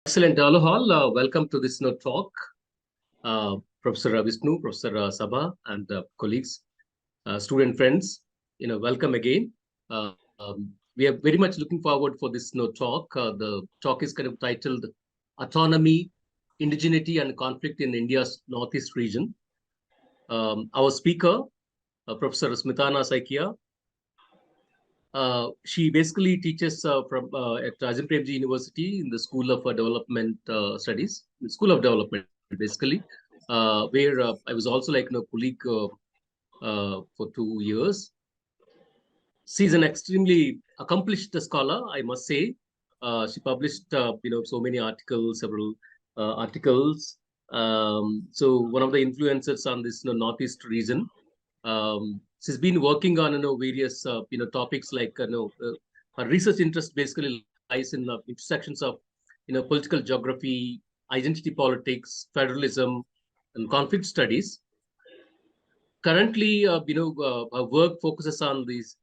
Excellent. Hello all. Welcome to this talk. Professor Vishnu, Professor Sabha, and colleagues, student friends, welcome again. We are very much looking forward for this talk. The talk is kind of titled Autonomy, Indigeneity and Conflict in India's Northeast region. Our speaker, Professor Smitana Saikia, she basically teaches at Azim Premji University in the School of Development Studies, the School of Development, basically, where I was also like a colleague for 2 years. She's an extremely accomplished scholar, I must say. She published, so many articles, several articles. So one of the influencers on this Northeast region. She's been working on various topics like her research interest basically lies in the intersections of political geography, identity politics, federalism, and conflict studies. Currently, her work focuses on these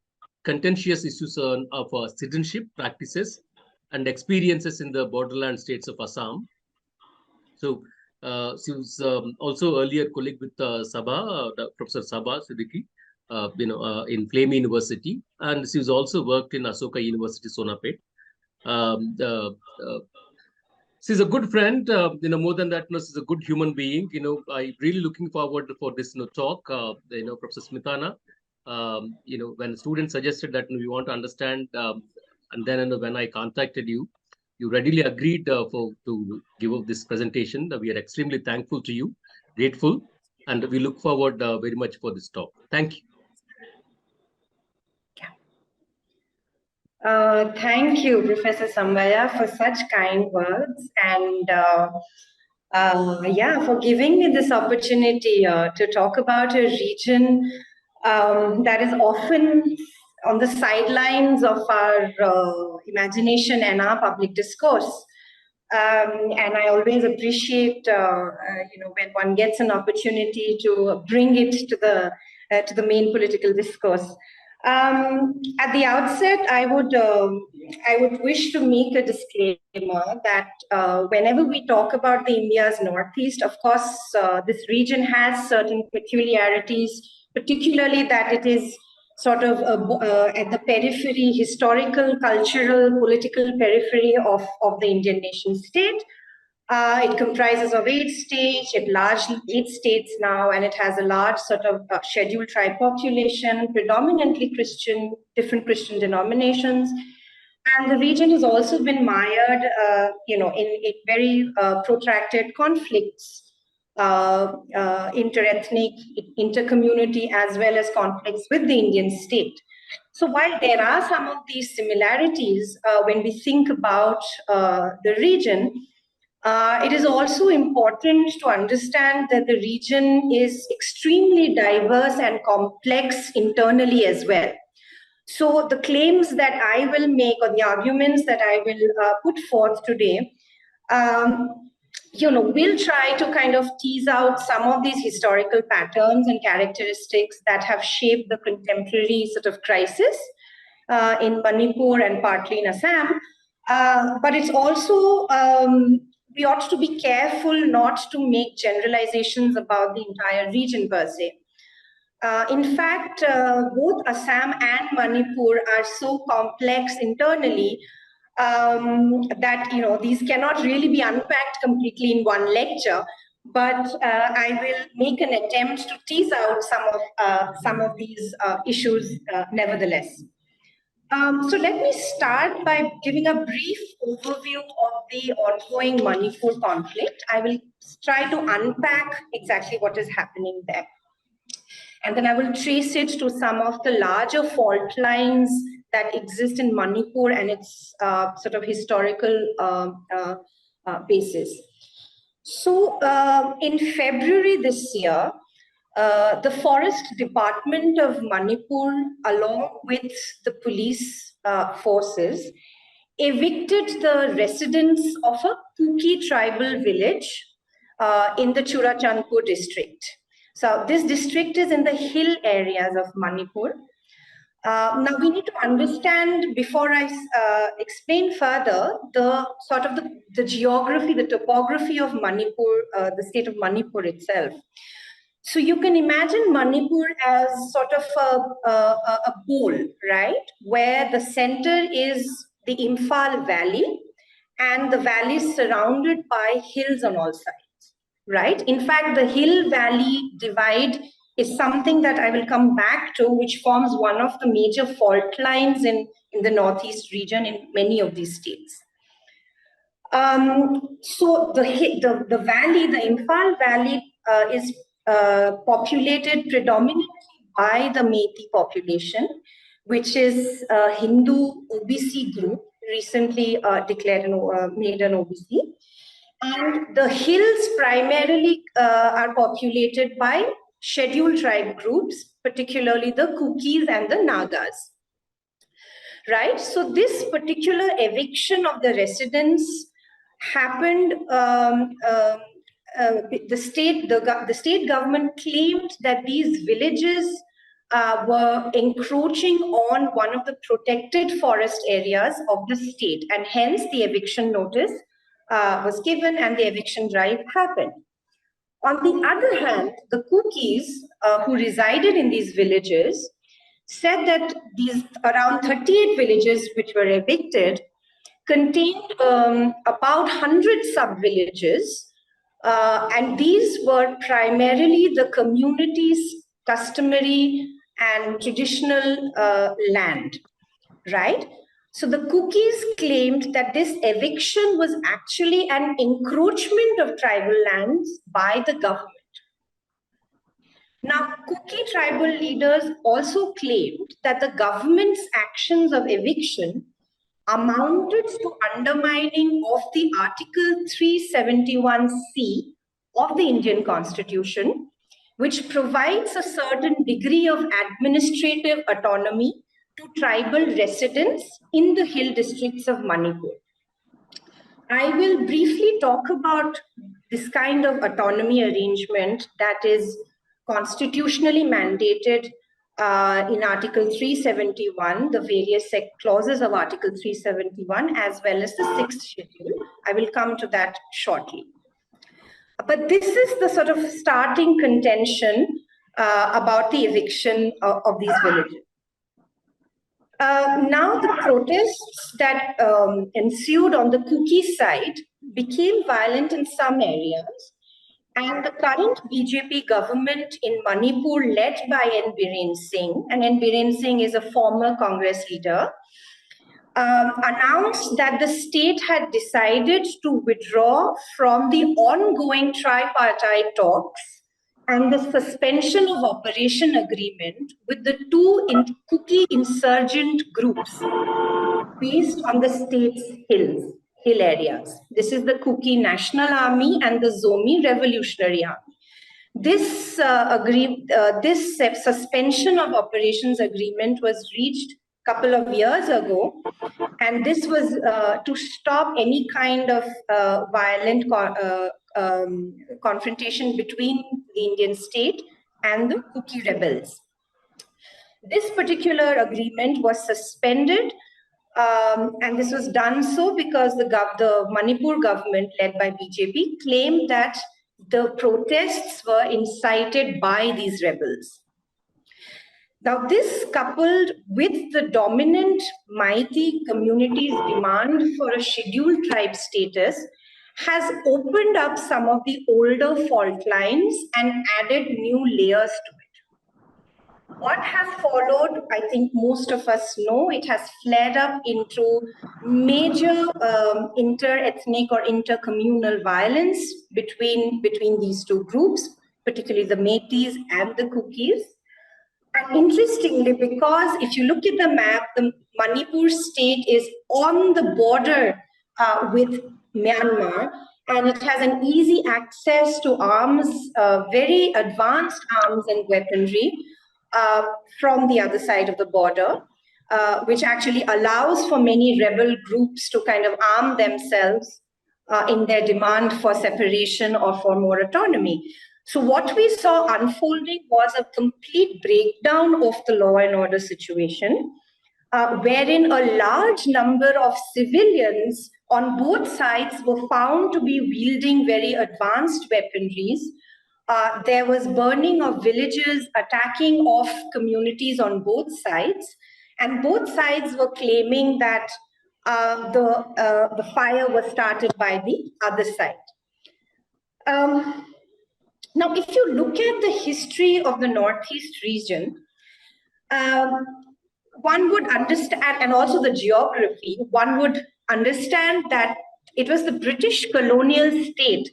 contentious issues of citizenship practices and experiences in the borderland states of Assam. So she was also earlier colleague with Sabha, Professor Sabha Siddiqui, in Flame University, and she's also worked in Ashoka University, Sonapet. She's a good friend. More than that, she's a good human being. I'm really looking forward for this talk. Professor Smitana. When students suggested that we want to understand, and then when I contacted you, you readily agreed to give up this presentation. We are extremely thankful to you, grateful, and we look forward very much for this talk. Thank you. Thank you, Professor Sambaya, for such kind words, and for giving me this opportunity to talk about a region that is often on the sidelines of our imagination and our public discourse. And I always appreciate, when one gets an opportunity to bring it to the main political discourse. At the outset, I would wish to make a disclaimer that whenever we talk about the India's Northeast, of course, this region has certain peculiarities, particularly that it is sort of at the periphery, historical, cultural, political periphery of the Indian nation state. It comprises of 8 states, 8 states now, and it has a large sort of scheduled tribe population, predominantly Christian, different Christian denominations. And the region has also been mired, in very protracted conflicts, interethnic, intercommunity, as well as conflicts with the Indian state. So while there are some of these similarities when we think about the region, it is also important to understand that the region is extremely diverse and complex internally as well. So the claims that I will make, or the arguments that I will put forth today, we'll try to kind of tease out some of these historical patterns and characteristics that have shaped the contemporary sort of crisis in Manipur and partly in Assam. But it's also, we ought to be careful not to make generalizations about the entire region per se. In fact, both Assam and Manipur are so complex internally that these cannot really be unpacked completely in one lecture. But I will make an attempt to tease out some of these issues nevertheless. So let me start by giving a brief overview of the ongoing Manipur conflict. I will try to unpack exactly what is happening there. And then I will trace it to some of the larger fault lines that exist in Manipur and its sort of historical basis. So in February this year, the Forest Department of Manipur, along with the police forces, evicted the residents of a Kuki tribal village in the Churachandpur district. So this district is in the hill areas of Manipur. Now we need to understand, before I explain further, the sort of the geography, the topography of Manipur, the state of Manipur itself. So you can imagine Manipur as sort of a bowl, right? Where the center is the Imphal Valley, and the valley is surrounded by hills on all sides, right? In fact, the hill-valley divide is something that I will come back to, which forms one of the major fault lines in the Northeast region in many of these states. So the valley, the Imphal Valley, is populated predominantly by the Meiti population, which is a Hindu OBC group, recently declared made an OBC. And the hills primarily are populated by scheduled tribe groups, particularly the Kukis and the Nagas. Right? So this particular eviction of the residents happened. The state government claimed that these villages were encroaching on one of the protected forest areas of the state, and hence the eviction notice was given and the eviction drive happened. On the other hand, the Kukis who resided in these villages said that these around 38 villages which were evicted contained about 100 sub-villages, and these were primarily the community's customary and traditional land, right? So the Kukis claimed that this eviction was actually an encroachment of tribal lands by the government. Now, Kuki tribal leaders also claimed that the government's actions of eviction amounted to undermining of the Article 371C of the Indian Constitution, which provides a certain degree of administrative autonomy to tribal residents in the hill districts of Manipur. I will briefly talk about this kind of autonomy arrangement that is constitutionally mandated in Article 371, the various clauses of Article 371, as well as the 6th schedule. I will come to that shortly. But this is the sort of starting contention about the eviction of these villages. Now the protests that ensued on the Kuki side became violent in some areas, and the current BJP government in Manipur, led by N. Biren Singh, and N. Biren Singh is a former Congress leader, announced that the state had decided to withdraw from the ongoing tripartite talks and the suspension of operation agreement with the two Kuki insurgent groups based on the state's hill areas. This is the Kuki National Army and the Zomi Revolutionary Army. This this suspension of operations agreement was reached a couple of years ago, and this was to stop any kind of violent confrontation between the Indian state and the Kuki rebels. This particular agreement was suspended, and this was done so because the Manipur government, led by BJP, claimed that the protests were incited by these rebels. Now, this, coupled with the dominant Meiti community's demand for a scheduled tribe status, has opened up some of the older fault lines and added new layers to it. What has followed, I think most of us know, it has flared up into major inter-ethnic or inter-communal violence between these two groups, particularly the Métis and the Kukis. And interestingly, because if you look at the map, the Manipur state is on the border with Myanmar, and it has an easy access to arms, very advanced arms and weaponry from the other side of the border, which actually allows for many rebel groups to kind of arm themselves in their demand for separation or for more autonomy. So what we saw unfolding was a complete breakdown of the law and order situation, wherein a large number of civilians on both sides were found to be wielding very advanced weaponries. There was burning of villages, attacking of communities on both sides, and both sides were claiming that the fire was started by the other side. Now, if you look at the history of the Northeast region, one would understand, and also the geography, one would understand that it was the British colonial state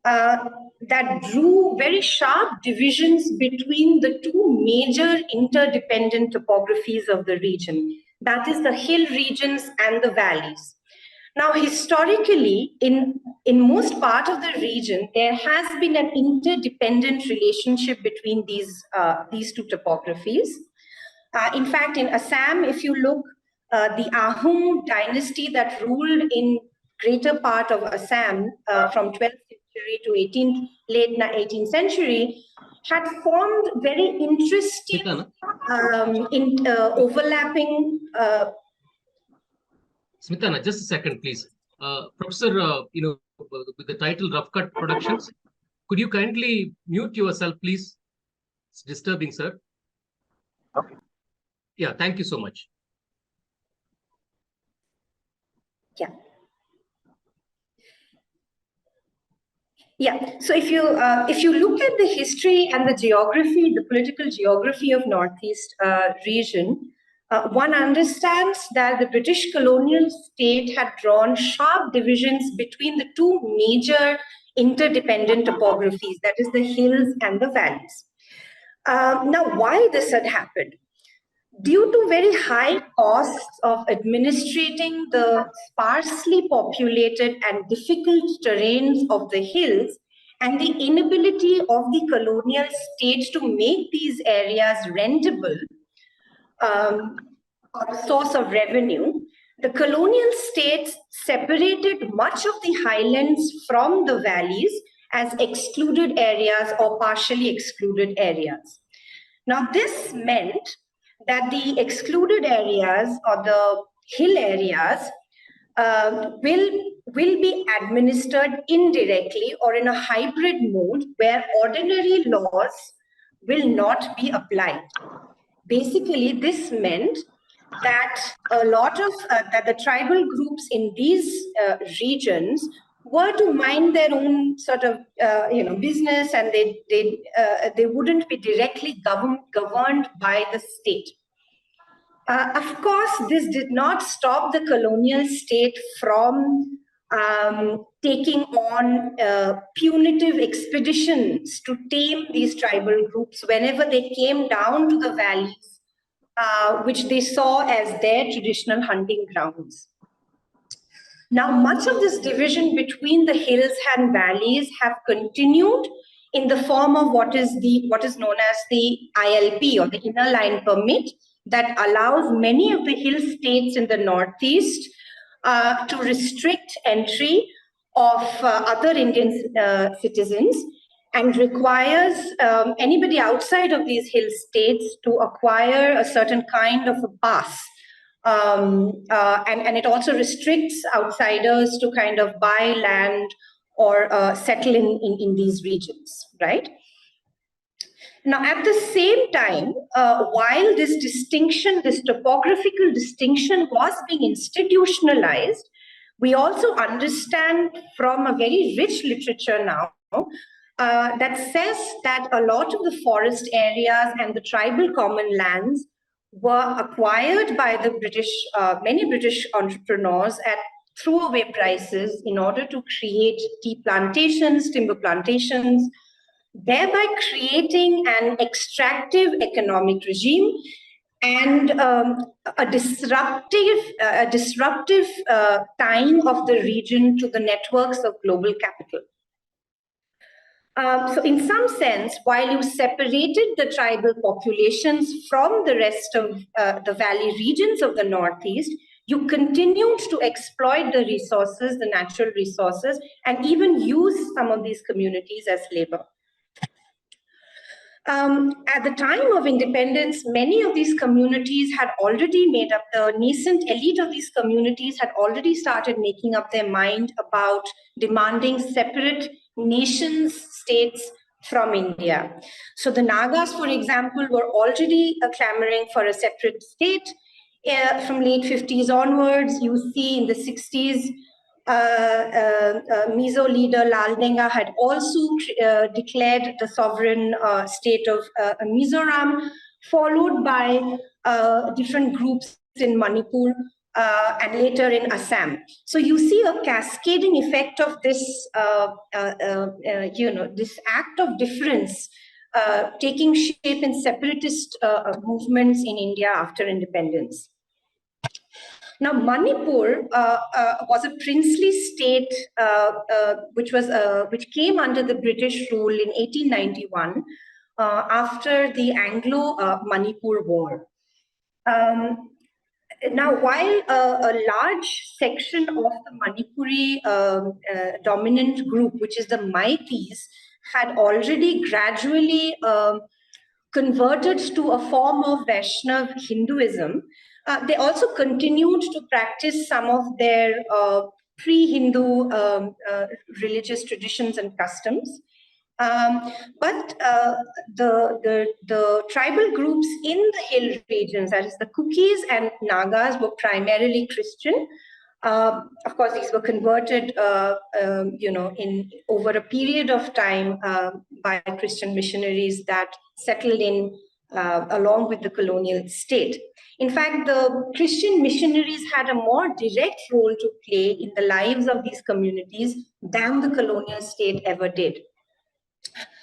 that drew very sharp divisions between the two major interdependent topographies of the region. That is the hill regions and the valleys. Now, historically, in most part of the region, there has been an interdependent relationship between these two topographies. In fact, in Assam, if you look, the Ahom dynasty that ruled in greater part of Assam from 12th century to late 18th century had formed very interesting overlapping. Smitana, just a second, please. Professor, with the title Rough Cut Productions, could you kindly mute yourself, please? It's disturbing, sir. Okay. Yeah, thank you so much. Yeah. Yeah. So if you look at the history and the geography, the political geography of Northeast region, one understands that the British colonial state had drawn sharp divisions between the two major interdependent topographies, that is the hills and the valleys. Now, why this had happened? Due to very high costs of administrating the sparsely populated and difficult terrains of the hills, and the inability of the colonial states to make these areas rentable, or a source of revenue, the colonial states separated much of the highlands from the valleys as excluded areas or partially excluded areas. Now, this meant that the excluded areas or the hill areas will be administered indirectly or in a hybrid mode where ordinary laws will not be applied. Basically, this meant that a lot of that the tribal groups in these regions were to mind their own sort of business, and they wouldn't be directly governed by the state. Of course, this did not stop the colonial state from taking on punitive expeditions to tame these tribal groups whenever they came down to the valleys, which they saw as their traditional hunting grounds. Now, much of this division between the hills and valleys have continued in the form of what is known as the ILP, or the Inner Line Permit, that allows many of the hill states in the Northeast to restrict entry of other Indian citizens, and requires anybody outside of these hill states to acquire a certain kind of a pass. And it also restricts outsiders to kind of buy land or settle in these regions, right? Now, at the same time, while this distinction, this topographical distinction was being institutionalized, we also understand from a very rich literature now that says that a lot of the forest areas and the tribal common lands were acquired by the many British entrepreneurs at throwaway prices in order to create tea plantations, timber plantations, thereby creating an extractive economic regime and a disruptive tying of the region to the networks of global capital. So in some sense, while you separated the tribal populations from the rest of the valley regions of the Northeast, you continued to exploit the resources, the natural resources, and even use some of these communities as labor. At the time of independence, many of these communities had already made up, the nascent elite of these communities had already started making up their mind about demanding separate nations, states from India. So the Nagas, for example, were already clamoring for a separate state. From late 50s onwards, you see in the 60s, Mizo leader Lal Denga had also declared the sovereign state of Mizoram, followed by different groups in Manipur and later in Assam. So you see a cascading effect of this, this act of difference taking shape in separatist movements in India after independence. Now, Manipur was a princely state which came under the British rule in 1891 after the Anglo-Manipur War. Now, while a large section of the Manipuri dominant group, which is the Meitis, had already gradually converted to a form of Vaishnav Hinduism, they also continued to practice some of their pre-Hindu religious traditions and customs. But the tribal groups in the hill regions, that is the Kukis and Nagas, were primarily Christian. Of course, these were converted, in over a period of time by Christian missionaries that settled in along with the colonial state. In fact, the Christian missionaries had a more direct role to play in the lives of these communities than the colonial state ever did.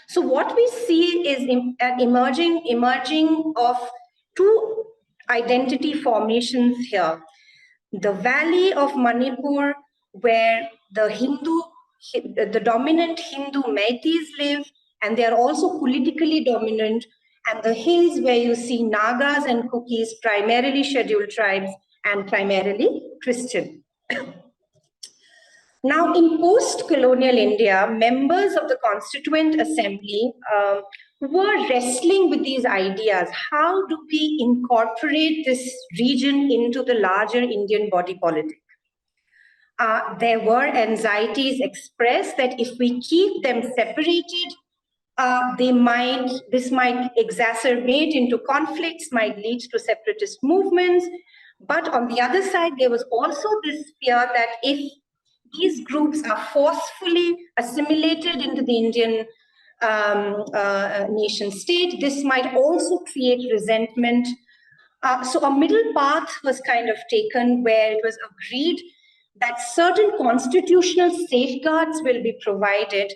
So what we see is an emerging of two identity formations here. The valley of Manipur, where the dominant Hindu Metis live, and they are also politically dominant, and the hills where you see Nagas and Kukis, primarily scheduled tribes and primarily Christian. Now, in post-colonial India, members of the Constituent Assembly were wrestling with these ideas. How do we incorporate this region into the larger Indian body politic? There were anxieties expressed that if we keep them separated, this might exacerbate into conflicts, might lead to separatist movements. But on the other side, there was also this fear that if these groups are forcefully assimilated into the Indian nation state, this might also create resentment. So a middle path was kind of taken where it was agreed that certain constitutional safeguards will be provided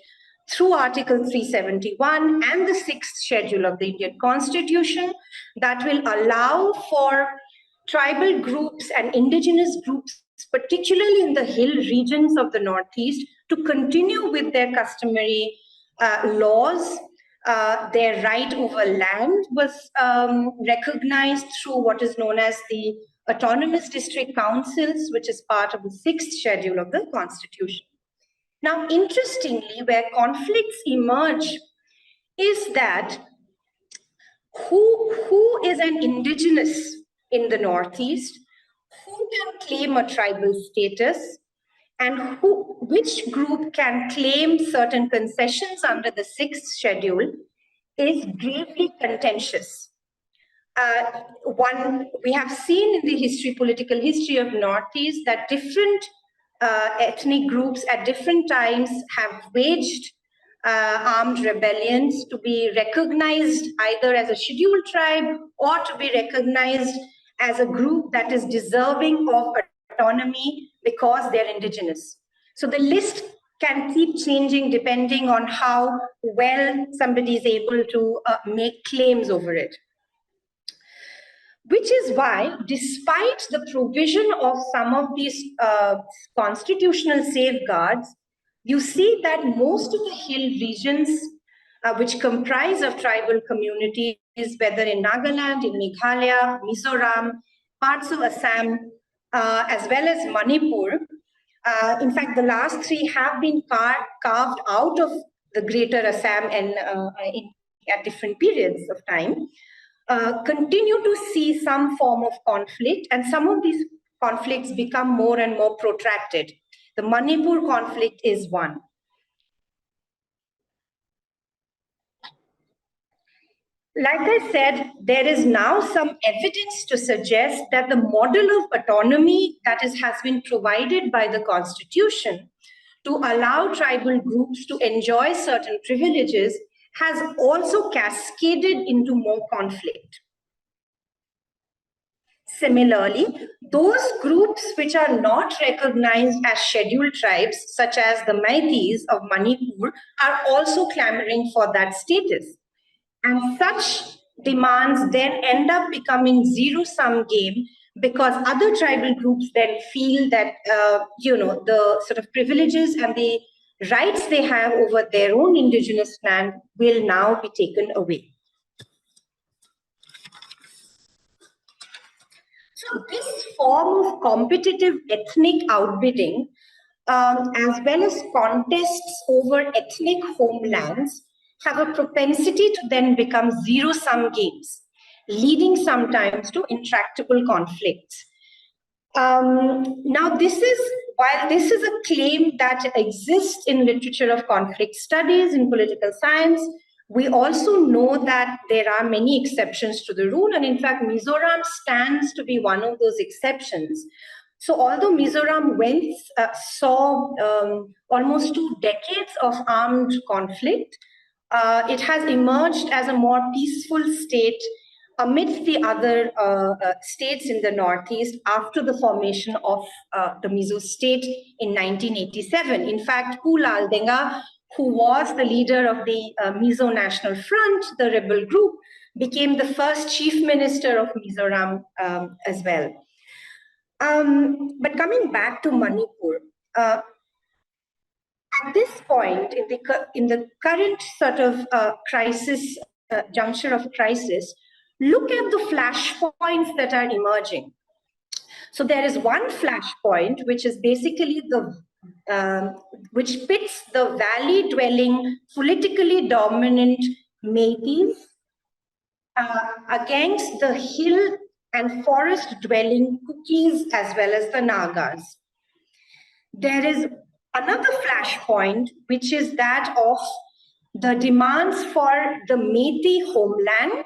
through Article 371 and the 6th schedule of the Indian Constitution that will allow for tribal groups and indigenous groups, particularly in the hill regions of the Northeast, to continue with their customary laws. Their right over land was recognized through what is known as the Autonomous District Councils, which is part of the 6th schedule of the Constitution. Now, interestingly, where conflicts emerge is that who is an indigenous in the Northeast, who can claim a tribal status, and which group can claim certain concessions under the 6th schedule is gravely contentious. We have seen in the political history of Northeast that different ethnic groups at different times have waged armed rebellions to be recognized either as a scheduled tribe or to be recognized as a group that is deserving of autonomy because they're indigenous. So the list can keep changing depending on how well somebody is able to make claims over it. Which is why, despite the provision of some of these constitutional safeguards, you see that most of the hill regions, which comprise of tribal communities, whether in Nagaland, in Meghalaya, Mizoram, parts of Assam, as well as Manipur, in fact, the last three have been carved out of the greater Assam and in at different periods of time, continue to see some form of conflict, and some of these conflicts become more and more protracted. The Manipur conflict is one. Like I said, there is now some evidence to suggest that the model of autonomy that has been provided by the Constitution to allow tribal groups to enjoy certain privileges has also cascaded into more conflict. Similarly, those groups which are not recognized as scheduled tribes, such as the Meitis of Manipur, are also clamoring for that status. And such demands then end up becoming zero-sum game, because other tribal groups then feel that the sort of privileges and the rights they have over their own indigenous land will now be taken away. So this form of competitive ethnic outbidding, as well as contests over ethnic homelands, have a propensity to then become zero-sum games, leading sometimes to intractable conflicts. Now, while this is a claim that exists in literature of conflict studies in political science, we also know that there are many exceptions to the rule, and in fact, Mizoram stands to be one of those exceptions. So although Mizoram saw almost 2 decades of armed conflict, it has emerged as a more peaceful state amidst the other states in the Northeast after the formation of the Mizo state in 1987. In fact, Pu Laldenga, who was the leader of the Mizo National Front, the rebel group, became the first chief minister of Mizoram as well. But coming back to Manipur, at this point, in the current sort of juncture of crisis, look at the flashpoints that are emerging. So there is one flashpoint, which is basically which pits the valley-dwelling, politically dominant Métis against the hill and forest-dwelling Kukis as well as the Nagas. There is another flashpoint, which is that of the demands for the Meiti homeland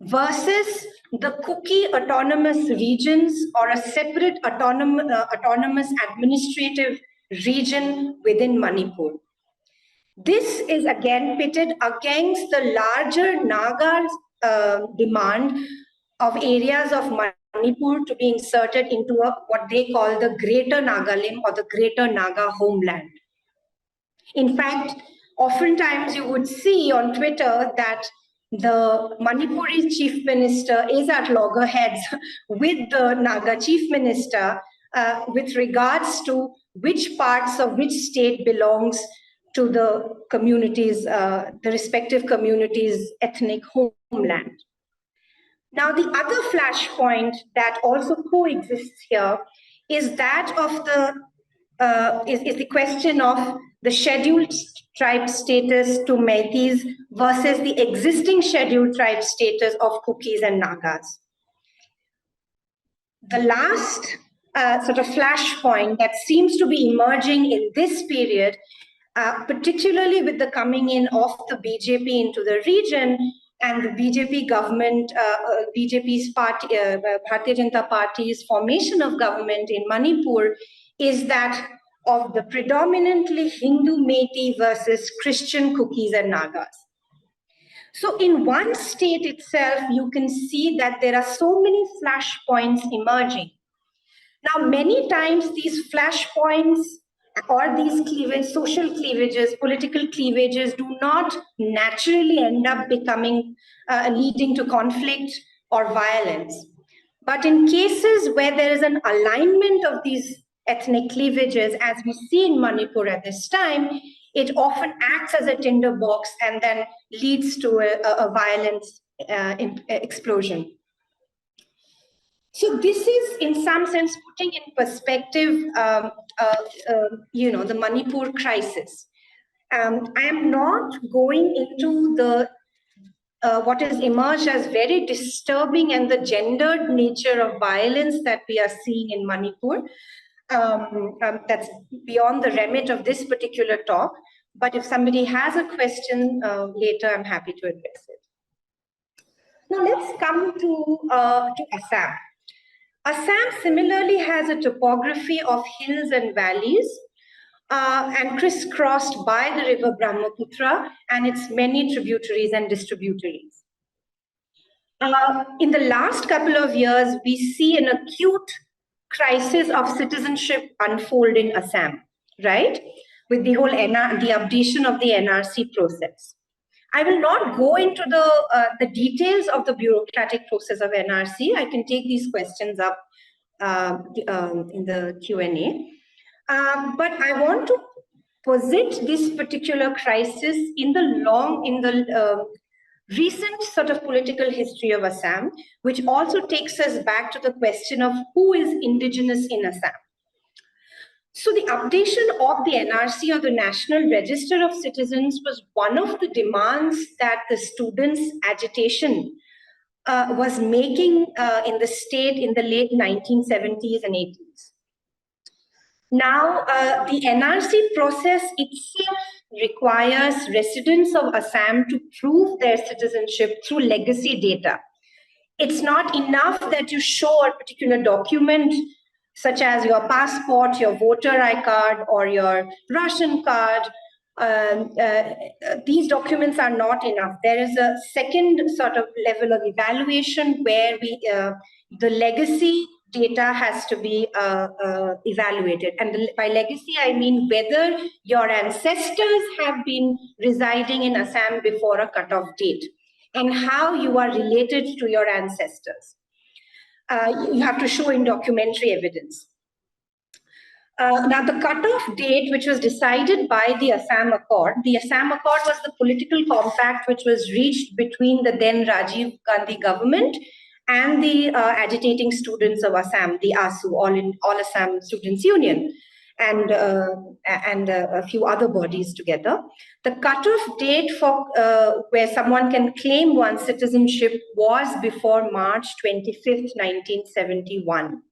versus the Kuki autonomous regions, or a separate autonomous administrative region within Manipur. This is again pitted against the larger Naga demand of areas of Manipur to be inserted into what they call the Greater Nagalim, or the Greater Naga homeland. In fact, oftentimes you would see on Twitter that the Manipuri chief minister is at loggerheads with the Naga chief minister with regards to which parts of which state belongs to the communities, the respective communities' ethnic homeland. Now, the other flashpoint that also coexists here is that of the question of the scheduled tribe status to Métis versus the existing scheduled tribe status of Kukis and Nagas. The last sort of flashpoint that seems to be emerging in this period, particularly with the coming in of the BJP into the region and the BJP government, BJP's party, Bharatiya Janata Party's formation of government in Manipur, is that of the predominantly Hindu Métis versus Christian Kukis and Nagas. So in one state itself, you can see that there are so many flashpoints emerging. Now, many times these flashpoints or these social cleavages, political cleavages do not naturally end up becoming, leading to conflict or violence. But in cases where there is an alignment of these ethnic cleavages, as we see in Manipur at this time, it often acts as a tinderbox and then leads to a violent explosion. So this is, in some sense, putting in perspective, the Manipur crisis. I am not going into the what has emerged as very disturbing and the gendered nature of violence that we are seeing in Manipur. That's beyond the remit of this particular talk. But if somebody has a question later, I'm happy to address it. Now let's come to Assam. Assam similarly has a topography of hills and valleys and crisscrossed by the river Brahmaputra and its many tributaries and distributaries. In the last couple of years, we see an acute crisis of citizenship unfold in Assam, right? With the whole the updation of the NRC process. I will not go into the details of the bureaucratic process of NRC. I can take these questions up in the Q&A. But I want to posit this particular crisis in the recent sort of political history of Assam, which also takes us back to the question of who is indigenous in Assam. So the updation of the NRC, or the National Register of Citizens, was one of the demands that the students' agitation was making in the state in the late 1970s and 80s. Now, the NRC process itself requires residents of Assam to prove their citizenship through legacy data. It's not enough that you show a particular document, such as your passport, your voter ID card, or your ration card. These documents are not enough. There is a second sort of level of evaluation where the legacy data has to be evaluated. And by legacy, I mean whether your ancestors have been residing in Assam before a cutoff date and how you are related to your ancestors. You have to show in documentary evidence. Now, the cutoff date, which was decided by the Assam Accord was the political compact which was reached between the then Rajiv Gandhi government and the agitating students of Assam, the ASU, All Assam Students Union, and a few other bodies together. The cutoff date for where someone can claim one's citizenship was before March 25th, 1971.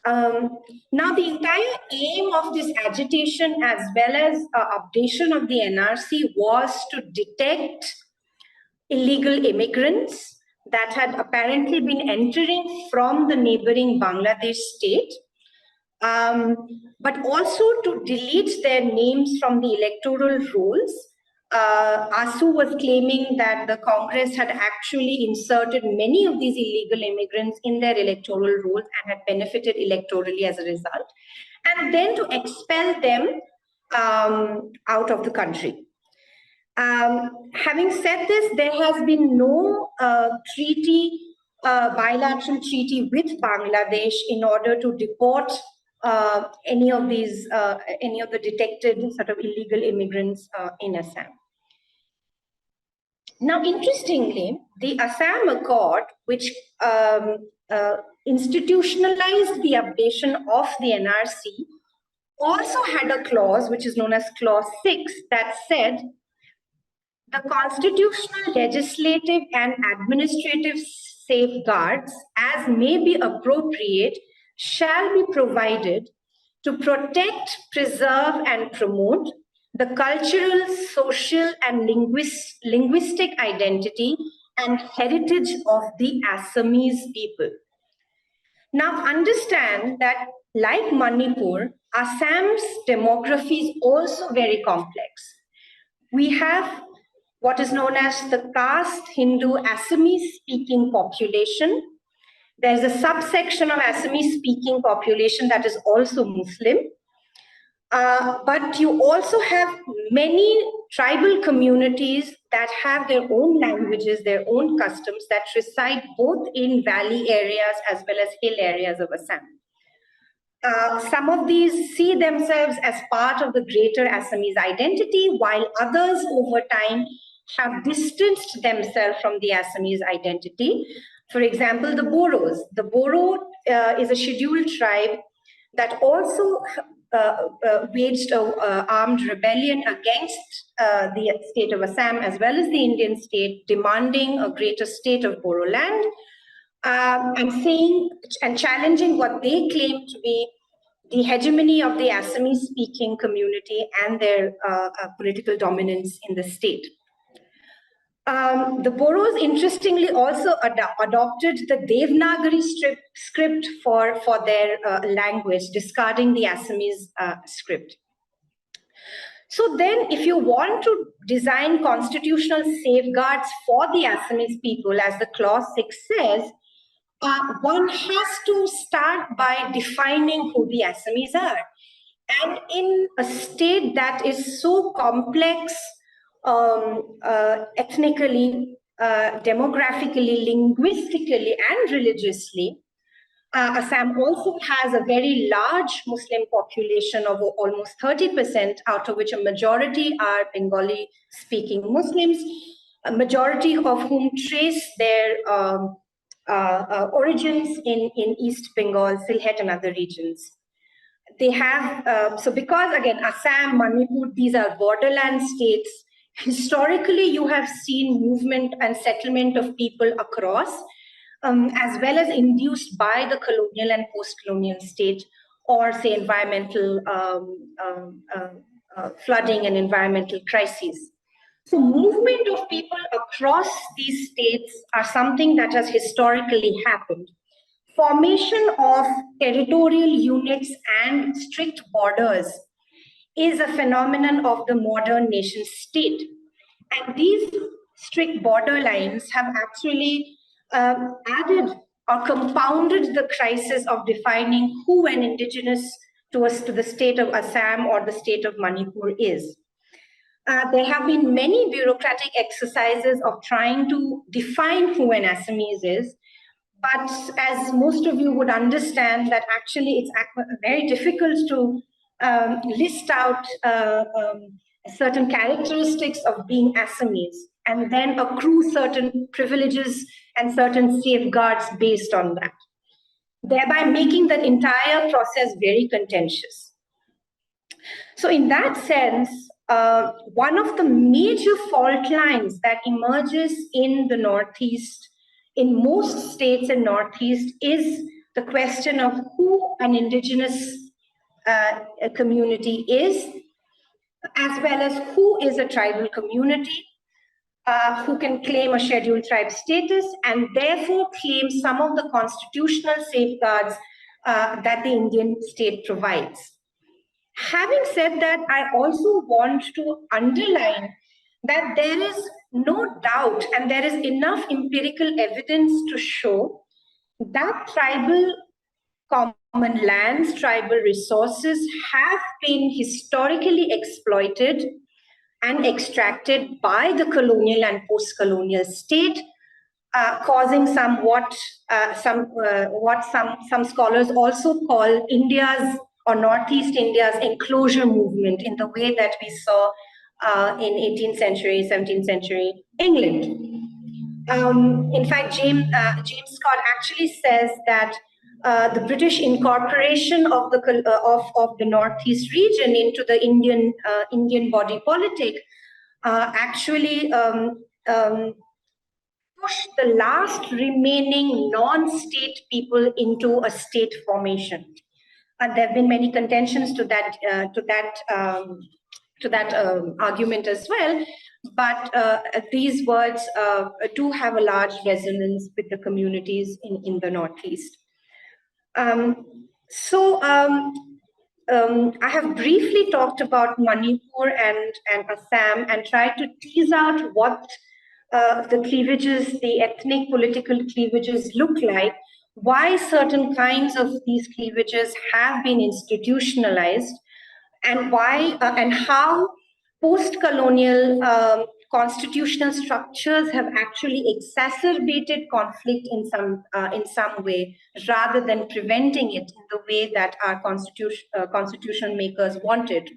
Now, the entire aim of this agitation, as well as updation of the NRC, was to detect illegal immigrants that had apparently been entering from the neighboring Bangladesh state, but also to delete their names from the electoral rolls. ASU was claiming that the Congress had actually inserted many of these illegal immigrants in their electoral rolls and had benefited electorally as a result, and then to expel them out of the country. Having said this, there has been no bilateral treaty with Bangladesh in order to deport any of the detected sort of illegal immigrants in Assam. Now, interestingly, the Assam Accord, which institutionalized the updation of the NRC, also had a clause which is known as Clause 6 that said, the constitutional, legislative, and administrative safeguards, as may be appropriate, shall be provided to protect, preserve, and promote the cultural, social, and linguistic identity and heritage of the Assamese people. Now, understand that, like Manipur, Assam's demography is also very complex. We have what is known as the caste Hindu Assamese-speaking population. There's a subsection of Assamese-speaking population that is also Muslim. But you also have many tribal communities that have their own languages, their own customs, that reside both in valley areas as well as hill areas of Assam. Some of these see themselves as part of the greater Assamese identity, while others over time have distanced themselves from the Assamese identity. For example, the Boros. The Boro is a scheduled tribe that also waged an armed rebellion against the state of Assam as well as the Indian state, demanding a greater state of Boro land, and saying and challenging what they claim to be the hegemony of the Assamese-speaking community and their political dominance in the state. The Boros, interestingly, also adopted the Devanagari script for their language, discarding the Assamese script. So then, if you want to design constitutional safeguards for the Assamese people, as the clause 6 says, one has to start by defining who the Assamese are. And in a state that is so complex, ethnically, demographically, linguistically, and religiously, Assam also has a very large Muslim population of almost 30%, out of which a majority are Bengali-speaking Muslims, a majority of whom trace their origins in East Bengal, Sylhet, and other regions. They have, so because again, Assam, Manipur, these are borderland states, historically you have seen movement and settlement of people across, as well as induced by the colonial and post-colonial state, or say environmental flooding and environmental crises. So movement of people across these states are something that has historically happened. Formation of territorial units and strict borders is a phenomenon of the modern nation state. And these strict border lines have actually added or compounded the crisis of defining who an indigenous to the state of Assam or the state of Manipur is. There have been many bureaucratic exercises of trying to define who an Assamese is, but as most of you would understand, that actually it's very difficult to list out certain characteristics of being Assamese and then accrue certain privileges and certain safeguards based on that, thereby making the entire process very contentious. So in that sense, one of the major fault lines that emerges in the Northeast, in most states in Northeast, is the question of who an indigenous community is, as well as who is a tribal community, who can claim a scheduled tribe status and therefore claim some of the constitutional safeguards that the Indian state provides. Having said that, I also want to underline that there is no doubt and there is enough empirical evidence to show that tribal common lands, tribal resources have been historically exploited and extracted by the colonial and post-colonial state, causing what some scholars also call India's or Northeast India's enclosure movement, in the way that we saw in 18th century, 17th century England. In fact, James Scott actually says that the British incorporation of the Northeast region into the Indian body politic actually pushed the last remaining non-state people into a state formation. And there have been many contentions to that argument as well. But these words do have a large resonance with the communities in the Northeast. I have briefly talked about Manipur and Assam and tried to tease out what the cleavages, the ethnic political cleavages look like, why certain kinds of these cleavages have been institutionalized, and why and how post-colonial constitutional structures have actually exacerbated conflict in some way, rather than preventing it in the way that our constitution makers wanted.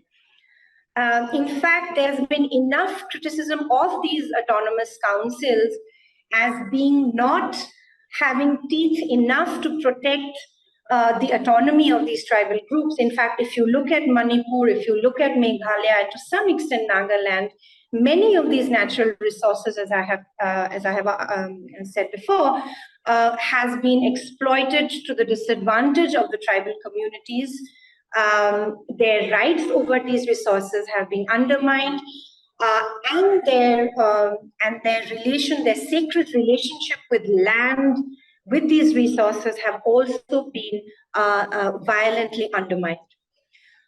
In fact, there's been enough criticism of these autonomous councils as being not having teeth enough to protect the autonomy of these tribal groups. In fact, if you look at Manipur, if you look at Meghalaya, and to some extent Nagaland, many of these natural resources, as I have said before, has been exploited to the disadvantage of the tribal communities. Their rights over these resources have been undermined, and their sacred relationship with land, with these resources, have also been violently undermined.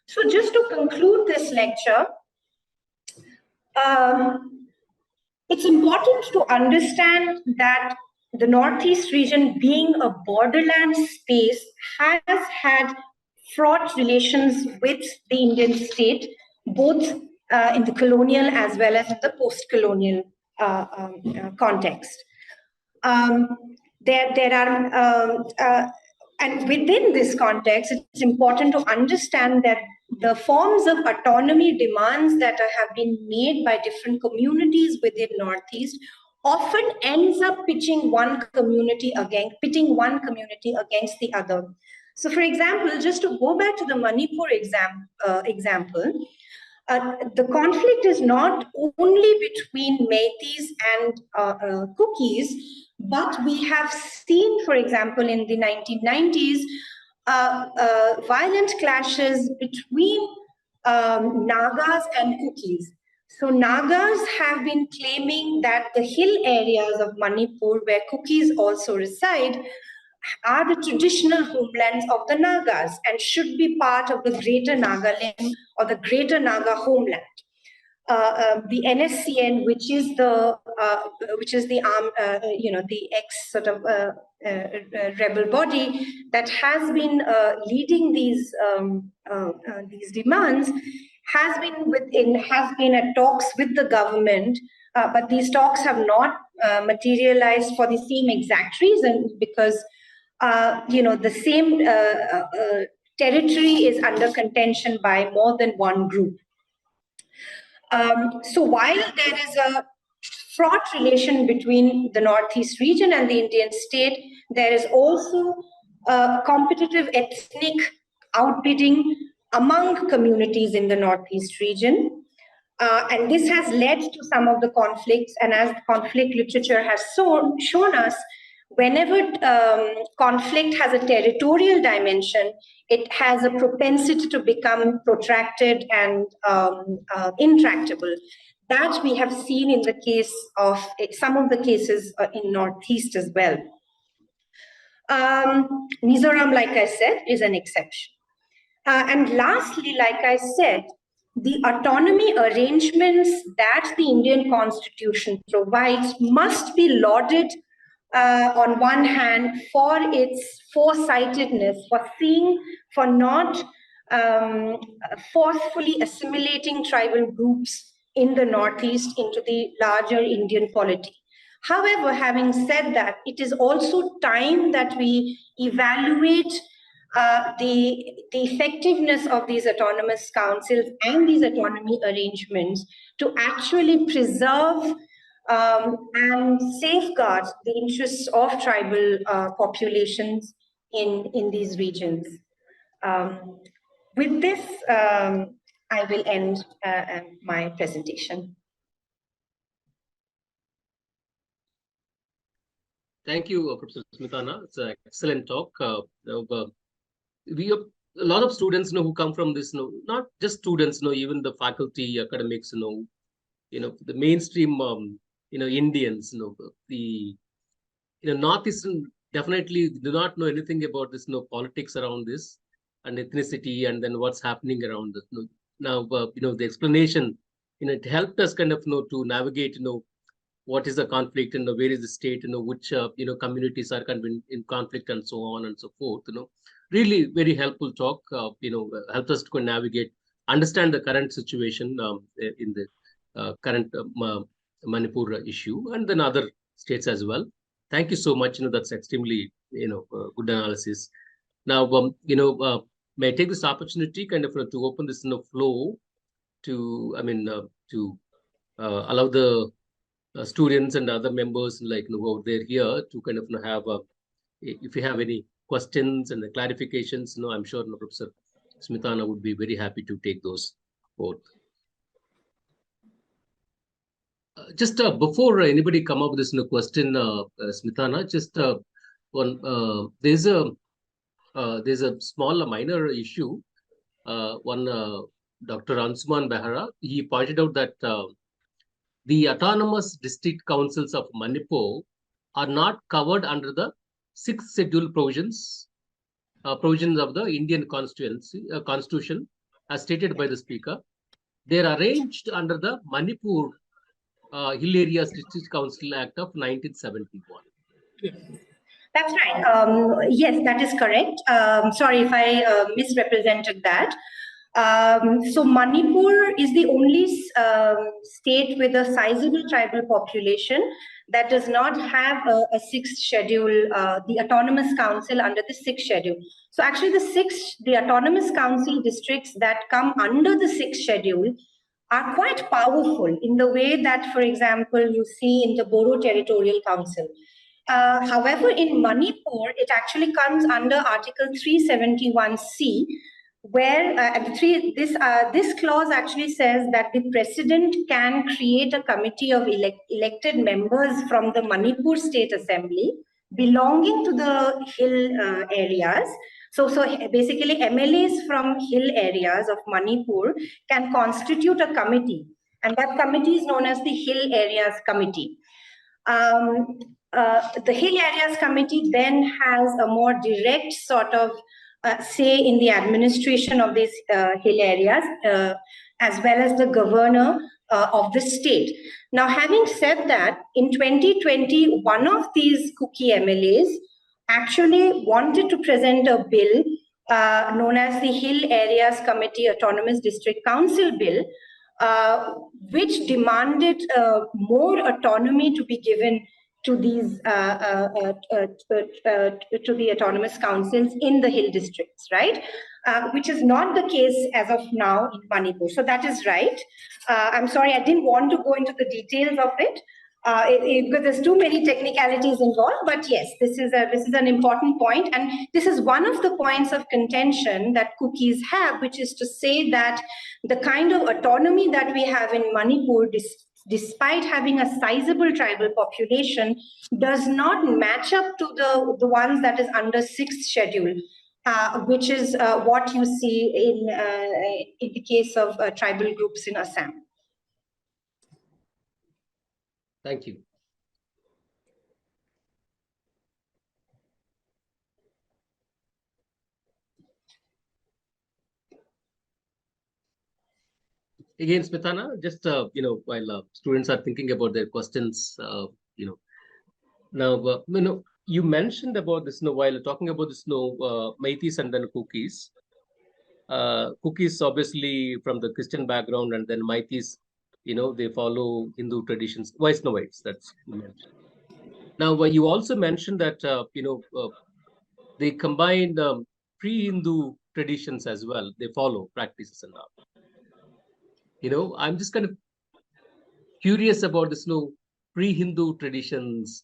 So just to conclude this lecture, it's important to understand that the Northeast region, being a borderland space, has had fraught relations with the Indian state, both in the colonial as well as in the post-colonial context. And within this context, it's important to understand that the forms of autonomy demands that have been made by different communities within Northeast often ends up pitting one community against the other. So, for example, just to go back to the Manipur example, the conflict is not only between Meiteis and Kukis, but we have seen, for example, in the 1990s, violent clashes between Nagas and Kukis. So Nagas have been claiming that the hill areas of Manipur, where Kukis also reside, are the traditional homelands of the Nagas and should be part of the greater Nagaland or the greater Naga homeland. The NSCN, which is the the ex sort of rebel body that has been leading these demands, has been at talks with the government, but these talks have not materialized for the same exact reason, because the same territory is under contention by more than one group. So while there is a fraught relation between the Northeast region and the Indian state, there is also competitive ethnic outbidding among communities in the Northeast region. And this has led to some of the conflicts, and as conflict literature has shown us, whenever conflict has a territorial dimension, it has a propensity to become protracted and intractable. That we have seen in the case of some of the cases in Northeast as well. Mizoram, like I said, is an exception. And lastly, like I said, the autonomy arrangements that the Indian Constitution provides must be lauded on one hand for its foresightedness, for not forcefully assimilating tribal groups in the Northeast into the larger Indian polity. However, having said that, it is also time that we evaluate the effectiveness of these autonomous councils and these autonomy arrangements to actually preserve and safeguard the interests of tribal populations in these regions. With this, I will end my presentation. Thank you, Professor Smitana. It's an excellent talk. We have a lot of students, who come from this, not just students, even the faculty, academics, the mainstream, Indians, the Northeastern definitely do not know anything about this, politics around this and ethnicity, and then what's happening around this. Now, the explanation, it helped us kind of, to navigate, what is the conflict and where is the state, which, communities are kind of in conflict and so on and so forth, really very helpful talk, helped us to navigate, understand the current situation in the current Manipur issue, and then other states as well. Thank you so much. That's extremely, good analysis. Now, may I take this opportunity kind of to open this flow to, allow the students and other members, like, over there here to kind of have if you have any questions and the clarifications, I'm sure Professor Smitana would be very happy to take those forth. Just before anybody come up with this question, Smitana, just one there's a small minor issue. Dr. Ansuman Behra, he pointed out that the autonomous district councils of Manipur are not covered under the 6th schedule provisions of the Indian Constitution, as stated by the Speaker. They are arranged under the Manipur Hill Areas District Council Act of 1971. Yes. That's right. Yes, that is correct. Sorry if I misrepresented that. So Manipur is the only state with a sizable tribal population that does not have a 6th schedule, the autonomous council under the 6th schedule. So actually the autonomous council districts that come under the 6th schedule are quite powerful in the way that, for example, you see in the Boro Territorial Council. However, in Manipur, it actually comes under Article 371C, where this clause actually says that the president can create a committee of elected members from the Manipur State Assembly belonging to the hill areas. So basically, MLAs from hill areas of Manipur can constitute a committee, and that committee is known as the Hill Areas Committee. The Hill Areas Committee then has a more direct sort of say in the administration of these hill areas, as well as the governor of the state. Now, having said that, in 2020, one of these Kuki MLAs actually wanted to present a bill known as the Hill Areas Committee Autonomous District Council Bill, which demanded more autonomy to be given to these to the autonomous councils in the hill districts, right? Which is not the case as of now in Manipur. So that is right. I'm sorry, I didn't want to go into the details of it because there's too many technicalities involved. But yes, this is an important point, and this is one of the points of contention that Kukis have, which is to say that the kind of autonomy that we have in Manipur, despite having a sizable tribal population, does not match up to the ones that is under 6th schedule, which is what you see in the case of tribal groups in Assam. Thank you. Again, Smitana, just while students are thinking about their questions, now you mentioned about this, while talking about this, Meitis and then Kukis. Kukis obviously from the Christian background, and then Meitis, they follow Hindu traditions. Vaisnavites, that's mentioned. Now, you also mentioned that they combine pre-Hindu traditions as well. They follow practices and all. I'm just kind of curious about this, pre-Hindu traditions,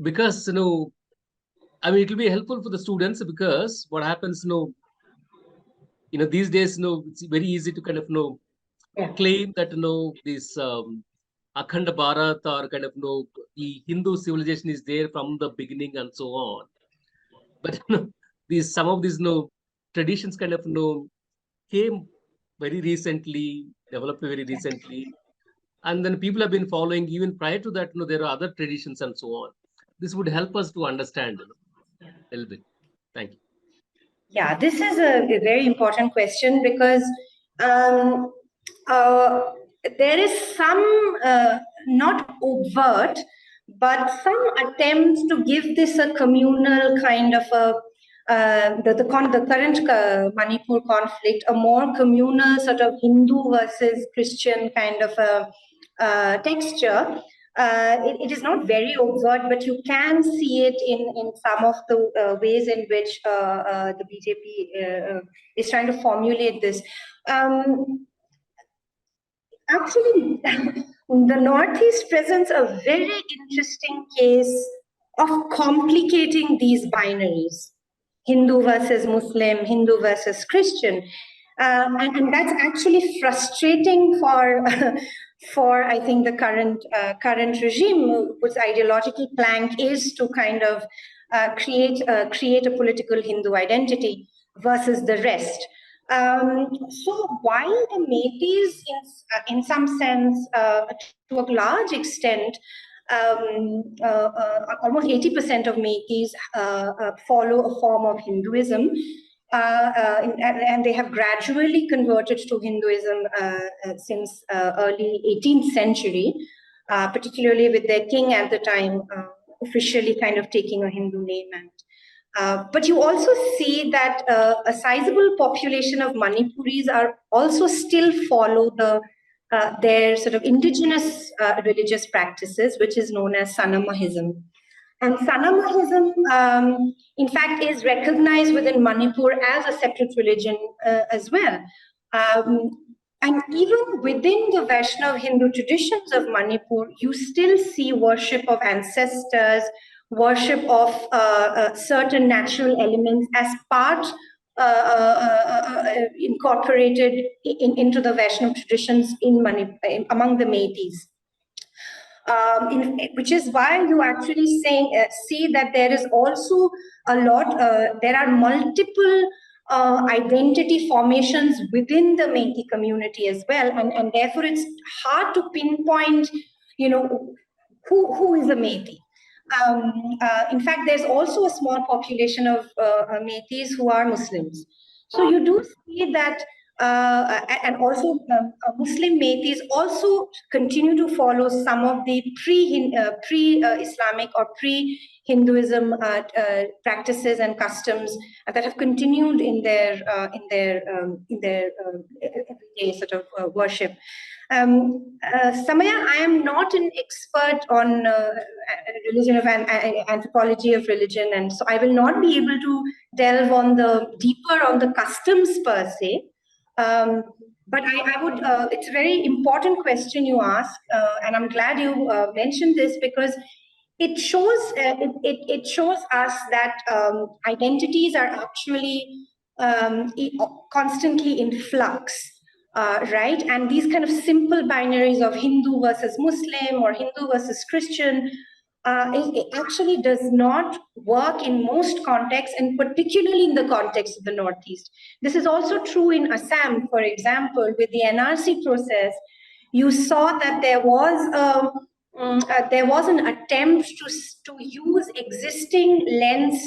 because, I mean, it will be helpful for the students, because what happens, these days, it's very easy to kind of, claim that, this Akhanda Bharat, or kind of, the Hindu civilization is there from the beginning and so on. But, some of these, traditions kind of, came very recently, developed very recently, and then people have been following even prior to that. There are other traditions and so on. This would help us to understand a little bit. Thank you. Yeah, this is a very important question, because there is some not overt, but some attempts to give this a communal kind of a the current Manipur conflict, a more communal sort of Hindu versus Christian kind of a texture. It is not very overt, but you can see it in some of the ways in which the BJP is trying to formulate this. Actually, the Northeast presents a very interesting case of complicating these binaries, Hindu versus Muslim, Hindu versus Christian. And that's actually frustrating for, for I think the current regime, whose ideological plank is to kind of create a political Hindu identity versus the rest. So while the Métis, in some sense, to a large extent, almost 80% of Métis follow a form of Hinduism, and they have gradually converted to Hinduism since early 18th century, particularly with their king at the time officially kind of taking a Hindu name. And but you also see that a sizable population of Manipuris are also still follow their sort of indigenous religious practices, which is known as Sanamahism. And Sanamahism, in fact, is recognized within Manipur as a separate religion as well. And even within the Vaishnav Hindu traditions of Manipur, you still see worship of ancestors, worship of certain natural elements as part incorporated into the Vaishnav traditions in Manipur, among the Métis. Which is why you actually see that there is also a lot, there are multiple identity formations within the Meiti community as well, and therefore it's hard to pinpoint, you know, who is a Meiti. In fact, there's also a small population of Métis who are Muslims. So you do see that, and also Muslim Métis also continue to follow some of the pre-Islamic or pre-Hinduism practices and customs that have continued in their everyday sort of worship. Samaya, I am not an expert on religion of anthropology of religion, and so I will not be able to delve on deeper on the customs per se. But I would. It's a very important question you ask, and I'm glad you mentioned this, because it shows it shows us that identities are actually constantly in flux. Right? And these kind of simple binaries of Hindu versus Muslim or Hindu versus Christian, it actually does not work in most contexts, and particularly in the context of the Northeast. This is also true in Assam, for example, with the NRC process. You saw that there was an attempt to use existing lens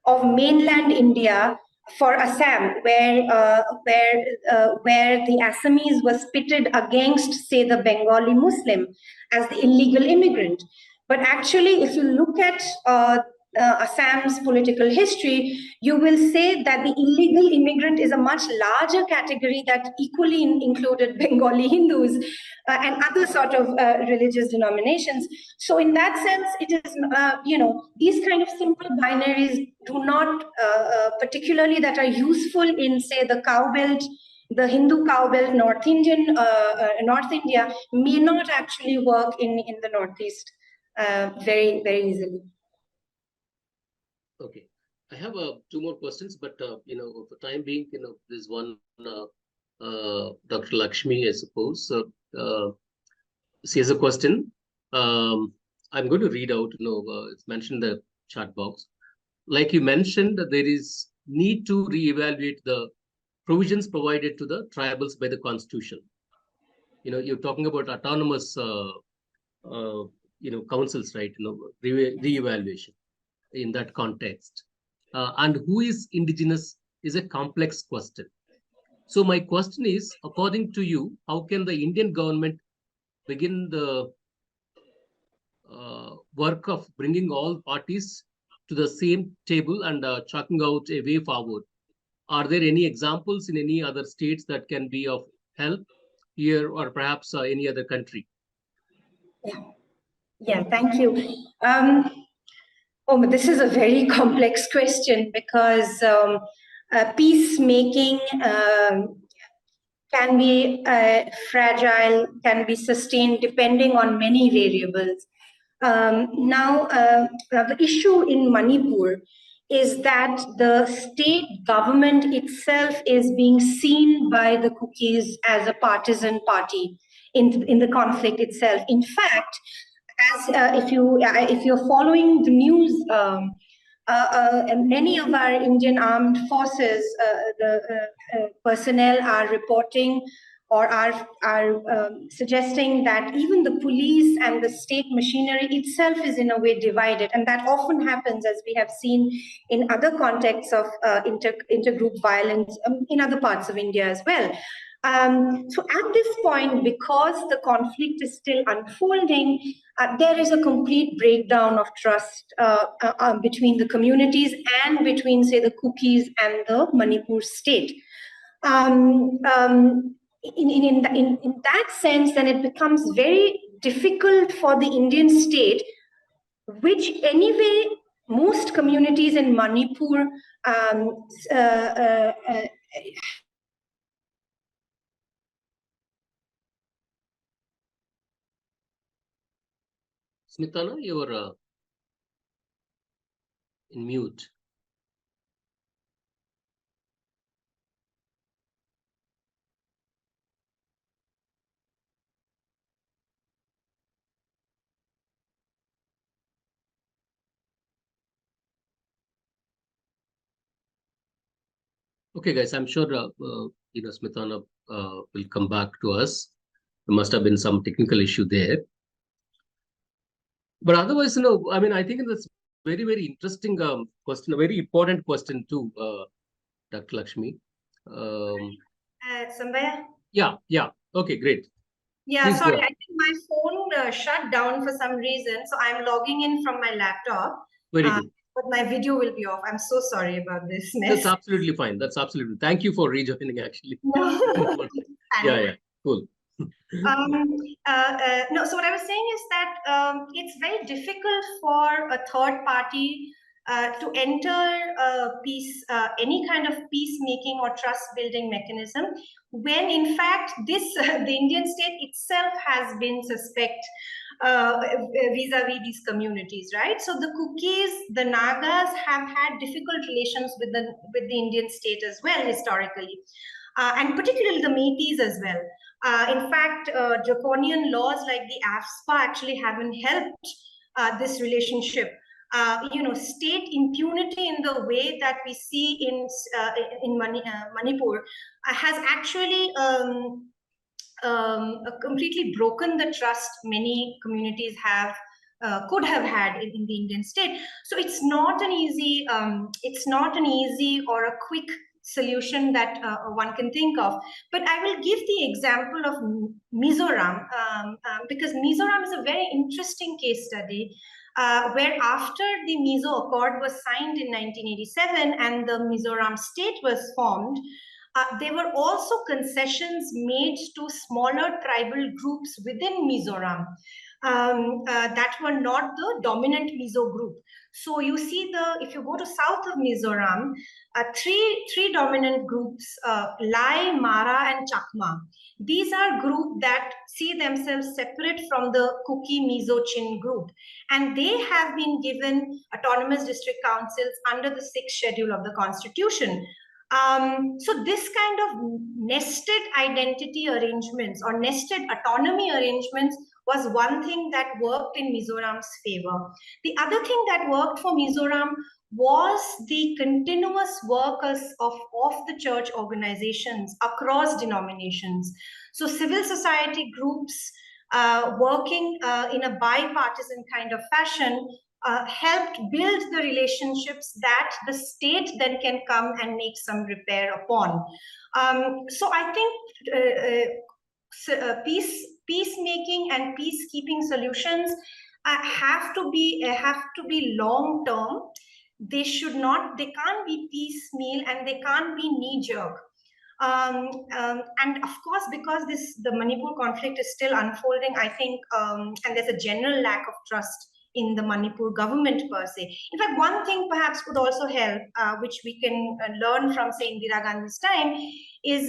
of mainland India for Assam, where the Assamese was pitted against, say, the Bengali Muslim as the illegal immigrant. But actually, if you look at Assam's political history, you will say that the illegal immigrant is a much larger category that equally included Bengali Hindus and other sort of religious denominations. So in that sense, it is, these kind of simple binaries do not, particularly that are useful in, say, the cow belt, the Hindu cow belt, North India, may not actually work in the Northeast very, very easily. Okay, I have two more questions, but for time being, there's one Dr. Lakshmi, I suppose. She has a question. I'm going to read out. It's mentioned in the chat box. Like you mentioned, there is need to reevaluate the provisions provided to the tribals by the Constitution. You're talking about autonomous, councils, right? Reevaluation in that context. And who is indigenous is a complex question. So my question is, according to you, how can the Indian government begin the work of bringing all parties to the same table and chalking out a way forward? Are there any examples in any other states that can be of help here, or perhaps any other country? Yeah, thank you. But this is a very complex question, because peacemaking can be fragile, can be sustained depending on many variables. The issue in Manipur is that the state government itself is being seen by the Kukis as a partisan party in the conflict itself. In fact, as if you're following the news, many of our Indian armed forces, the personnel are reporting or are suggesting that even the police and the state machinery itself is in a way divided, and that often happens, as we have seen in other contexts of intergroup violence in other parts of India as well. So at this point, because the conflict is still unfolding, there is a complete breakdown of trust between the communities and between, say, the Kukis and the Manipur state. In that sense, then it becomes very difficult for the Indian state, which anyway most communities in Manipur Smitana, you are in mute. Okay, guys, I'm sure Smitana will come back to us. There must have been some technical issue there. But otherwise, I mean, I think that's very, very interesting question, a very important question too, Dr. Lakshmi. Sambaya? Yeah. Okay, great. Yeah, please sorry, I think my phone shut down for some reason. So I'm logging in from my laptop. Very good. But my video will be off. I'm so sorry about this mess. That's absolutely fine. That's absolutely. Thank you for rejoining, actually. No. Yeah, cool. No, so what I was saying is that it's very difficult for a third party to enter any kind of peacemaking or trust building mechanism, when in fact the Indian state itself has been suspect vis-a-vis these communities, right? So the Kukis, the Nagas have had difficult relations with the Indian state as well historically, and particularly the Métis as well. In fact, draconian laws like the AFSPA actually haven't helped this relationship. State impunity in the way that we see in Manipur has actually completely broken the trust many communities could have had in the Indian state. So it's not an easy or a quick solution that one can think of. But I will give the example of Mizoram, because Mizoram is a very interesting case study, where after the Mizo Accord was signed in 1987 and the Mizoram state was formed, there were also concessions made to smaller tribal groups within Mizoram that were not the dominant Mizo group. So you see, if you go to south of Mizoram, three dominant groups, Lai, Mara, and Chakma. These are groups that see themselves separate from the Kuki Mizo Chin group, and they have been given autonomous district councils under the 6th schedule of the Constitution. So this kind of nested identity arrangements or nested autonomy arrangements was one thing that worked in Mizoram's favor. The other thing that worked for Mizoram was the continuous work of the church organizations across denominations. So civil society groups working in a bipartisan kind of fashion helped build the relationships that the state then can come and make some repair upon. So I think peacemaking and peacekeeping solutions have to be long term. They can't be piecemeal, and they can't be knee jerk. And of course, because the Manipur conflict is still unfolding, I think, and there's a general lack of trust in the Manipur government per se. In fact, one thing perhaps could also help, which we can learn from, say, Indira Gandhi's time, is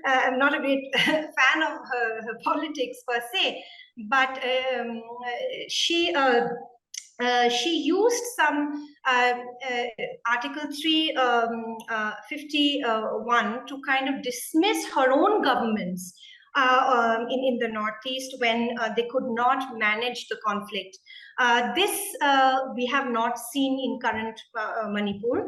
I'm not a great fan of her politics per se, but she used some Article 351 to kind of dismiss her own governments in the Northeast when they could not manage the conflict. This we have not seen in current Manipur.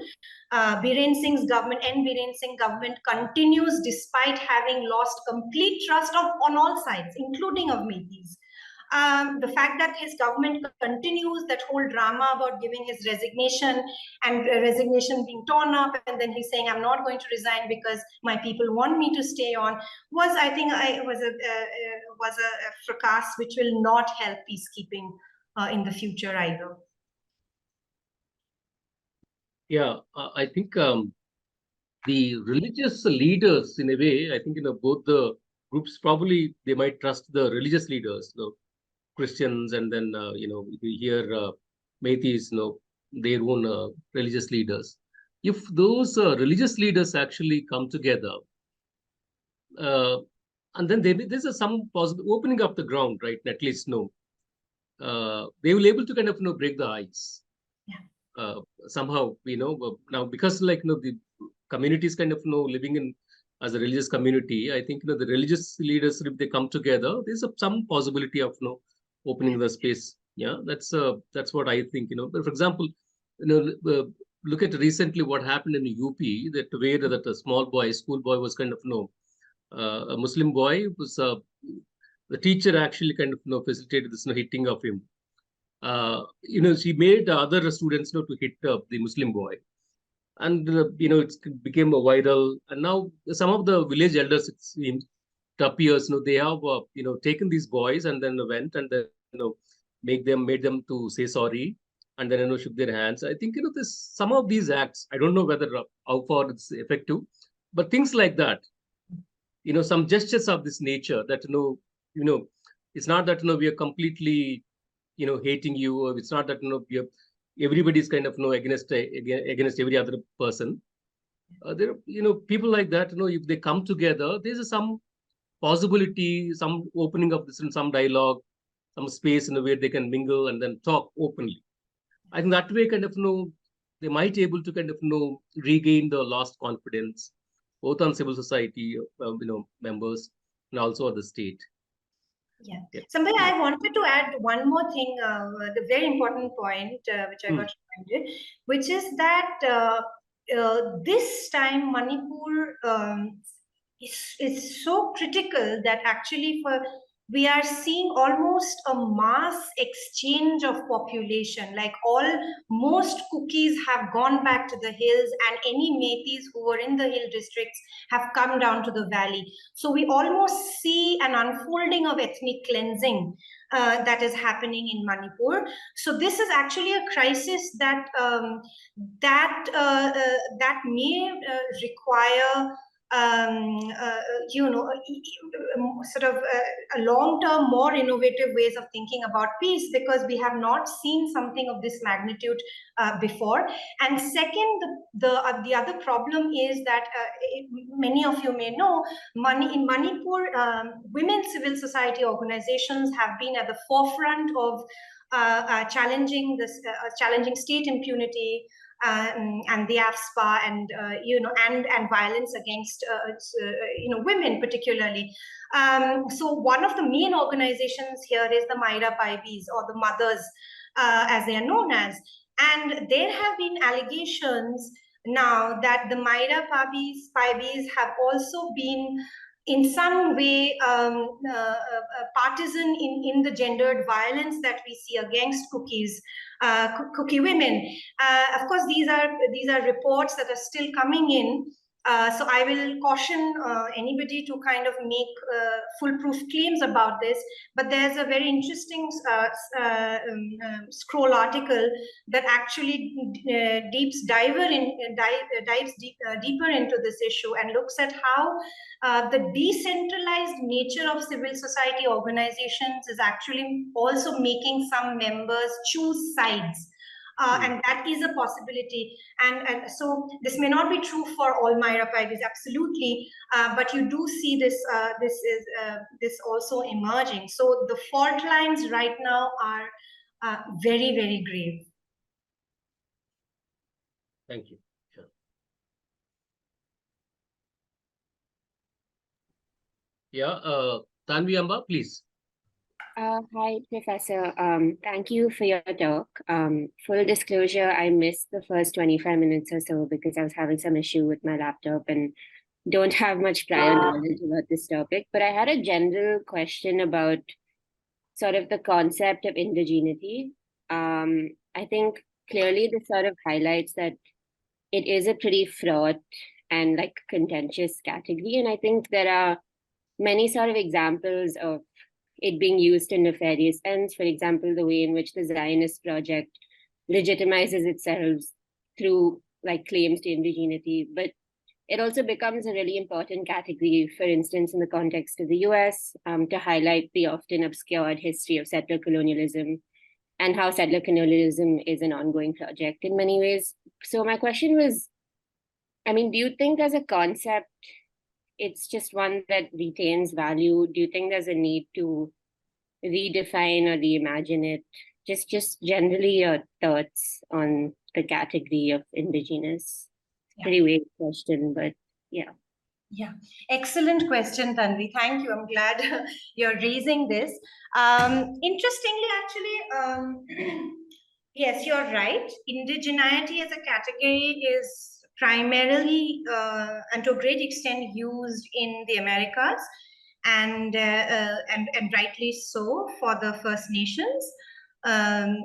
Biren Singh's government, Biren Singh government continues despite having lost complete trust on all sides, including of Métis. The fact that his government continues that whole drama about giving his resignation and resignation being torn up, and then he's saying, I'm not going to resign because my people want me to stay on, was, I think, was a fracas which will not help peacekeeping in the future either. Yeah, I think the religious leaders, in a way, I think, both the groups probably they might trust the religious leaders, Christians, and then we hear Métis, their own religious leaders. If those religious leaders actually come together, and then there's some possible opening up the ground, right? At least they will able to kind of break the ice. Yeah. Somehow, now because the community is kind of living in as a religious community. I think the religious leaders, if they come together, there's some possibility of opening the space. Yeah, that's what I think. But for example, look at recently what happened in UP, that where that a school boy was kind of a Muslim boy was the teacher actually kind of facilitated this hitting of him. She made other students to hit the Muslim boy, and it became a viral. And now some of the village elders, it seems, it appears, they have taken these boys and then went and then made them to say sorry, and then shook their hands. I think this some of these acts, I don't know whether how far it's effective, but things like that, some gestures of this nature that it's not that we are completely hating you, or it's not that we are, everybody's kind of against every other person. There are people like that, if they come together, there's some possibility, some opening of this, and some dialogue, some space where they can mingle and then talk openly. I think that way kind of they might able to kind of regain the lost confidence, both on civil society members and also at the state. Yeah. Somebody, I wanted to add one more thing, the very important point, which I got reminded, which is that this time Manipur is so critical that actually we are seeing almost a mass exchange of population. Like most Kukis have gone back to the hills, and any Métis who were in the hill districts have come down to the valley. So we almost see an unfolding of ethnic cleansing that is happening in Manipur. So this is actually a crisis that that may require sort of a long-term, more innovative ways of thinking about peace, because we have not seen something of this magnitude before. And second, the other problem is that many of you may know, in Manipur, women civil society organizations have been at the forefront of challenging state impunity, and the AFSPA, and and violence against women particularly. So one of the main organizations here is the Maira Paibis, or the mothers, as they are known as. And there have been allegations now that the Maira Paibis have also been in some way partisan in the gendered violence that we see against Kuki women. Of course, these are reports that are still coming in. So I will caution anybody to kind of make foolproof claims about this. But there's a very interesting scroll article that actually dives deeper into this issue and looks at how the decentralized nature of civil society organizations is actually also making some members choose sides. And that is a possibility. And so this may not be true for all Myra Pygmies, absolutely, but you do see this this also emerging. So the fault lines right now are very, very grave. Thank you. Sure. Yeah, Tanvi Amba, please. Hi, Professor. Thank you for your talk. Full disclosure, I missed the first 25 minutes or so because I was having some issue with my laptop and don't have much prior knowledge about this topic. But I had a general question about sort of the concept of indigeneity. I think clearly this sort of highlights that it is a pretty fraught and like contentious category. And I think there are many sort of examples of it being used in nefarious ends. For example, the way in which the Zionist project legitimizes itself through like claims to indigeneity, but it also becomes a really important category, for instance, in the context of the US, to highlight the often obscured history of settler colonialism and how settler colonialism is an ongoing project in many ways. So my question was, I mean, do you think as a concept, it's just one that retains value? Do you think there's a need to redefine or reimagine it? Just generally your thoughts on the category of indigenous. Yeah. Pretty vague question, but yeah. Yeah, excellent question, Tanvi. Thank you. I'm glad you're raising this. Interestingly, actually, yes, you're right. Indigeneity as a category is primarily and to a great extent used in the Americas, and rightly so for the First Nations. And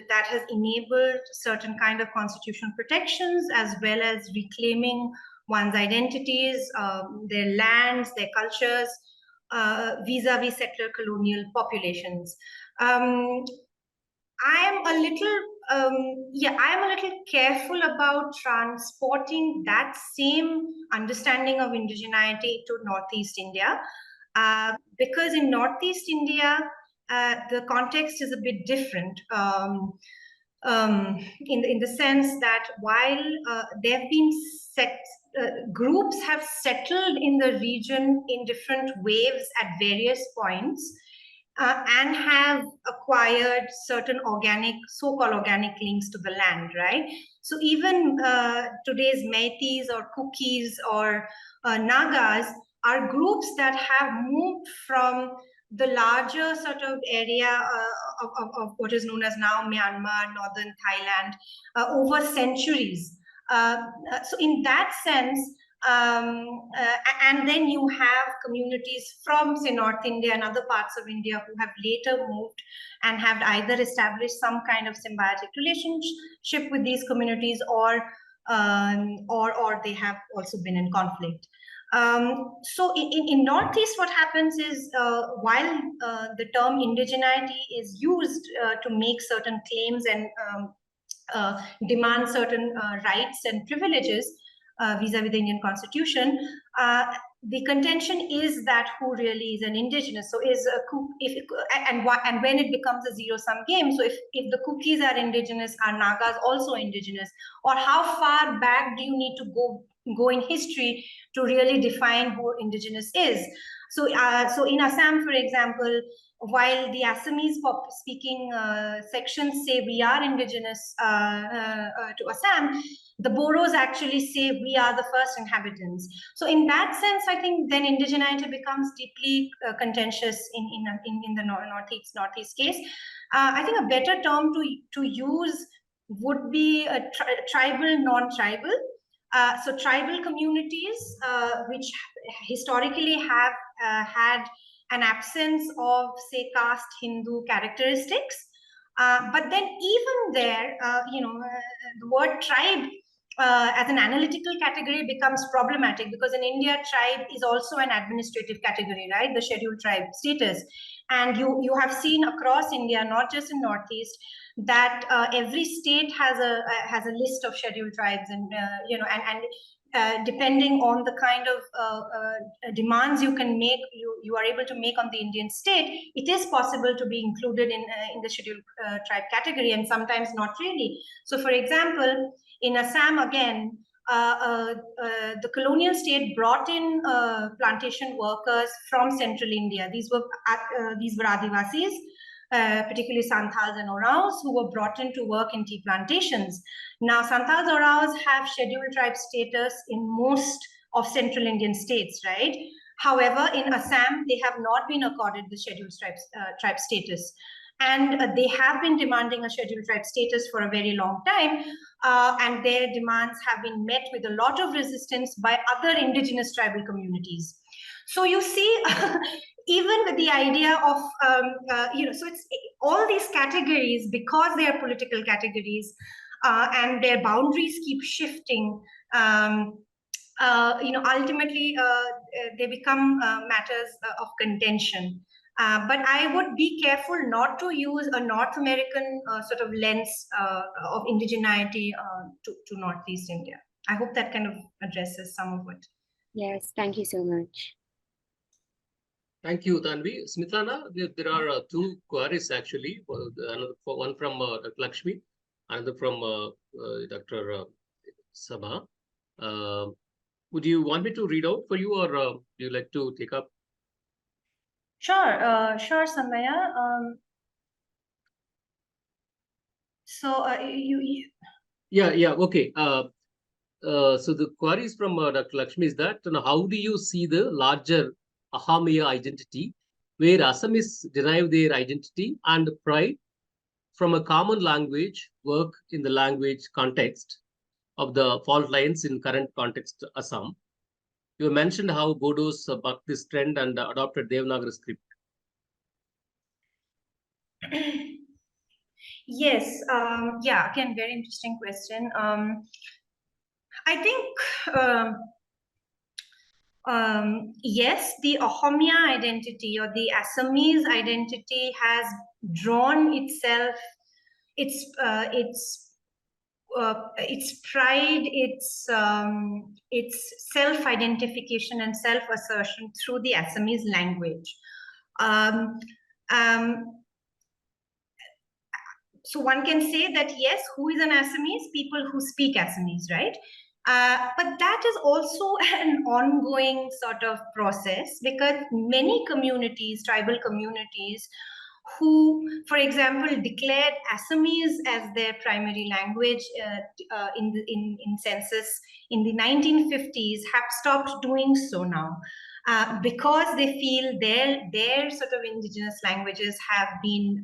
that has enabled certain kind of constitutional protections as well as reclaiming one's identities, their lands, their cultures, vis-a-vis settler colonial populations. I am a little careful about transporting that same understanding of indigeneity to Northeast India, because in Northeast India, the context is a bit different. In the sense that while there have been groups have settled in the region in different waves at various points, and have acquired certain organic, so-called organic links to the land, right? So even today's Meitis or Kukis or Nagas are groups that have moved from the larger sort of area of what is known as now Myanmar, northern Thailand, over centuries. So in that sense, and then you have communities from, say, North India and other parts of India who have later moved and have either established some kind of symbiotic relationship with these communities, or they have also been in conflict. So in Northeast, what happens is, while the term indigeneity is used to make certain claims and demand certain rights and privileges vis-a-vis the Indian Constitution, the contention is that who really is an indigenous. So is and when it becomes a zero-sum game. So if the Kukis are indigenous, are Nagas also indigenous, or how far back do you need to go in history to really define who indigenous is? So so in Assam, for example, while the Assamese speaking sections say we are indigenous to Assam, the Boros actually say we are the first inhabitants. So in that sense, I think then indigeneity becomes deeply contentious in the Northeast case. I think a better term to use would be a tribal, non-tribal. So tribal communities, which historically have had an absence of, say, caste Hindu characteristics. But then even there, the word tribe as an analytical category becomes problematic, because in India, tribe is also an administrative category, right? The scheduled tribe status. And you have seen across India, not just in Northeast, that every state has a list of scheduled tribes, and depending on the kind of demands you can make, you are able to make on the Indian state, it is possible to be included in the scheduled tribe category, and sometimes not really. So, for example, in Assam, again, the colonial state brought in plantation workers from central India. These were Adivasis, particularly Santals and Oraos, who were brought in to work in tea plantations. Now, Santals, Oraos have scheduled tribe status in most of central Indian states, right? However, in Assam, they have not been accorded the scheduled tribe status. And they have been demanding a scheduled tribe status for a very long time. And their demands have been met with a lot of resistance by other indigenous tribal communities. So you see, even with the idea of, so it's all these categories, because they are political categories and their boundaries keep shifting, ultimately they become matters of contention. But I would be careful not to use a North American sort of lens of indigeneity to Northeast India. I hope that kind of addresses some of it. Yes, thank you so much. Thank you, Tanvi. Smitana, there are two queries actually. One from Dr. Lakshmi, another from Dr. Sabha. Would you want me to read out for you, or do you like to take up? Sure, sure, Samaya. Yeah, okay. So the queries from Dr. Lakshmi is that, how do you see the larger Ahamiya identity, where Assamese derive their identity and pride from a common language, work in the language context of the fault lines in current context Assam? You mentioned how Bodos bucked this trend and adopted Devanagari script. Yes, yeah, again, very interesting question. I think, yes, the Ahomia identity or the Assamese identity has drawn itself, its pride, its self-identification and self-assertion through the Assamese language. So one can say that, yes, who is an Assamese? People who speak Assamese, right? But that is also an ongoing sort of process, because many communities, tribal communities, who, for example, declared Assamese as their primary language in census in the 1950s, have stopped doing so now, because they feel their sort of indigenous languages have been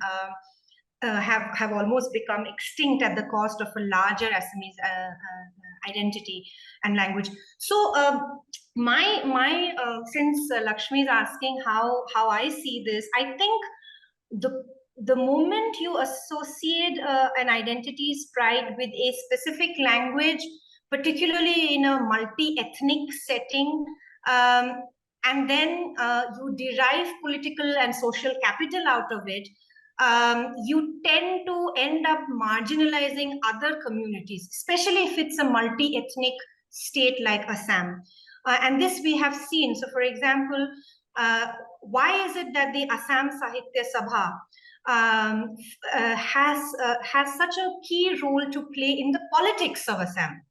have almost become extinct at the cost of a larger Assamese identity and language. So since Lakshmi is asking how I see this, I think the moment you associate an identity's pride with a specific language, particularly in a multi-ethnic setting, and then you derive political and social capital out of it, you tend to end up marginalizing other communities, especially if it's a multi-ethnic state like Assam. And this we have seen. So, for example, why is it that the Assam Sahitya Sabha has such a key role to play in the politics of Assam?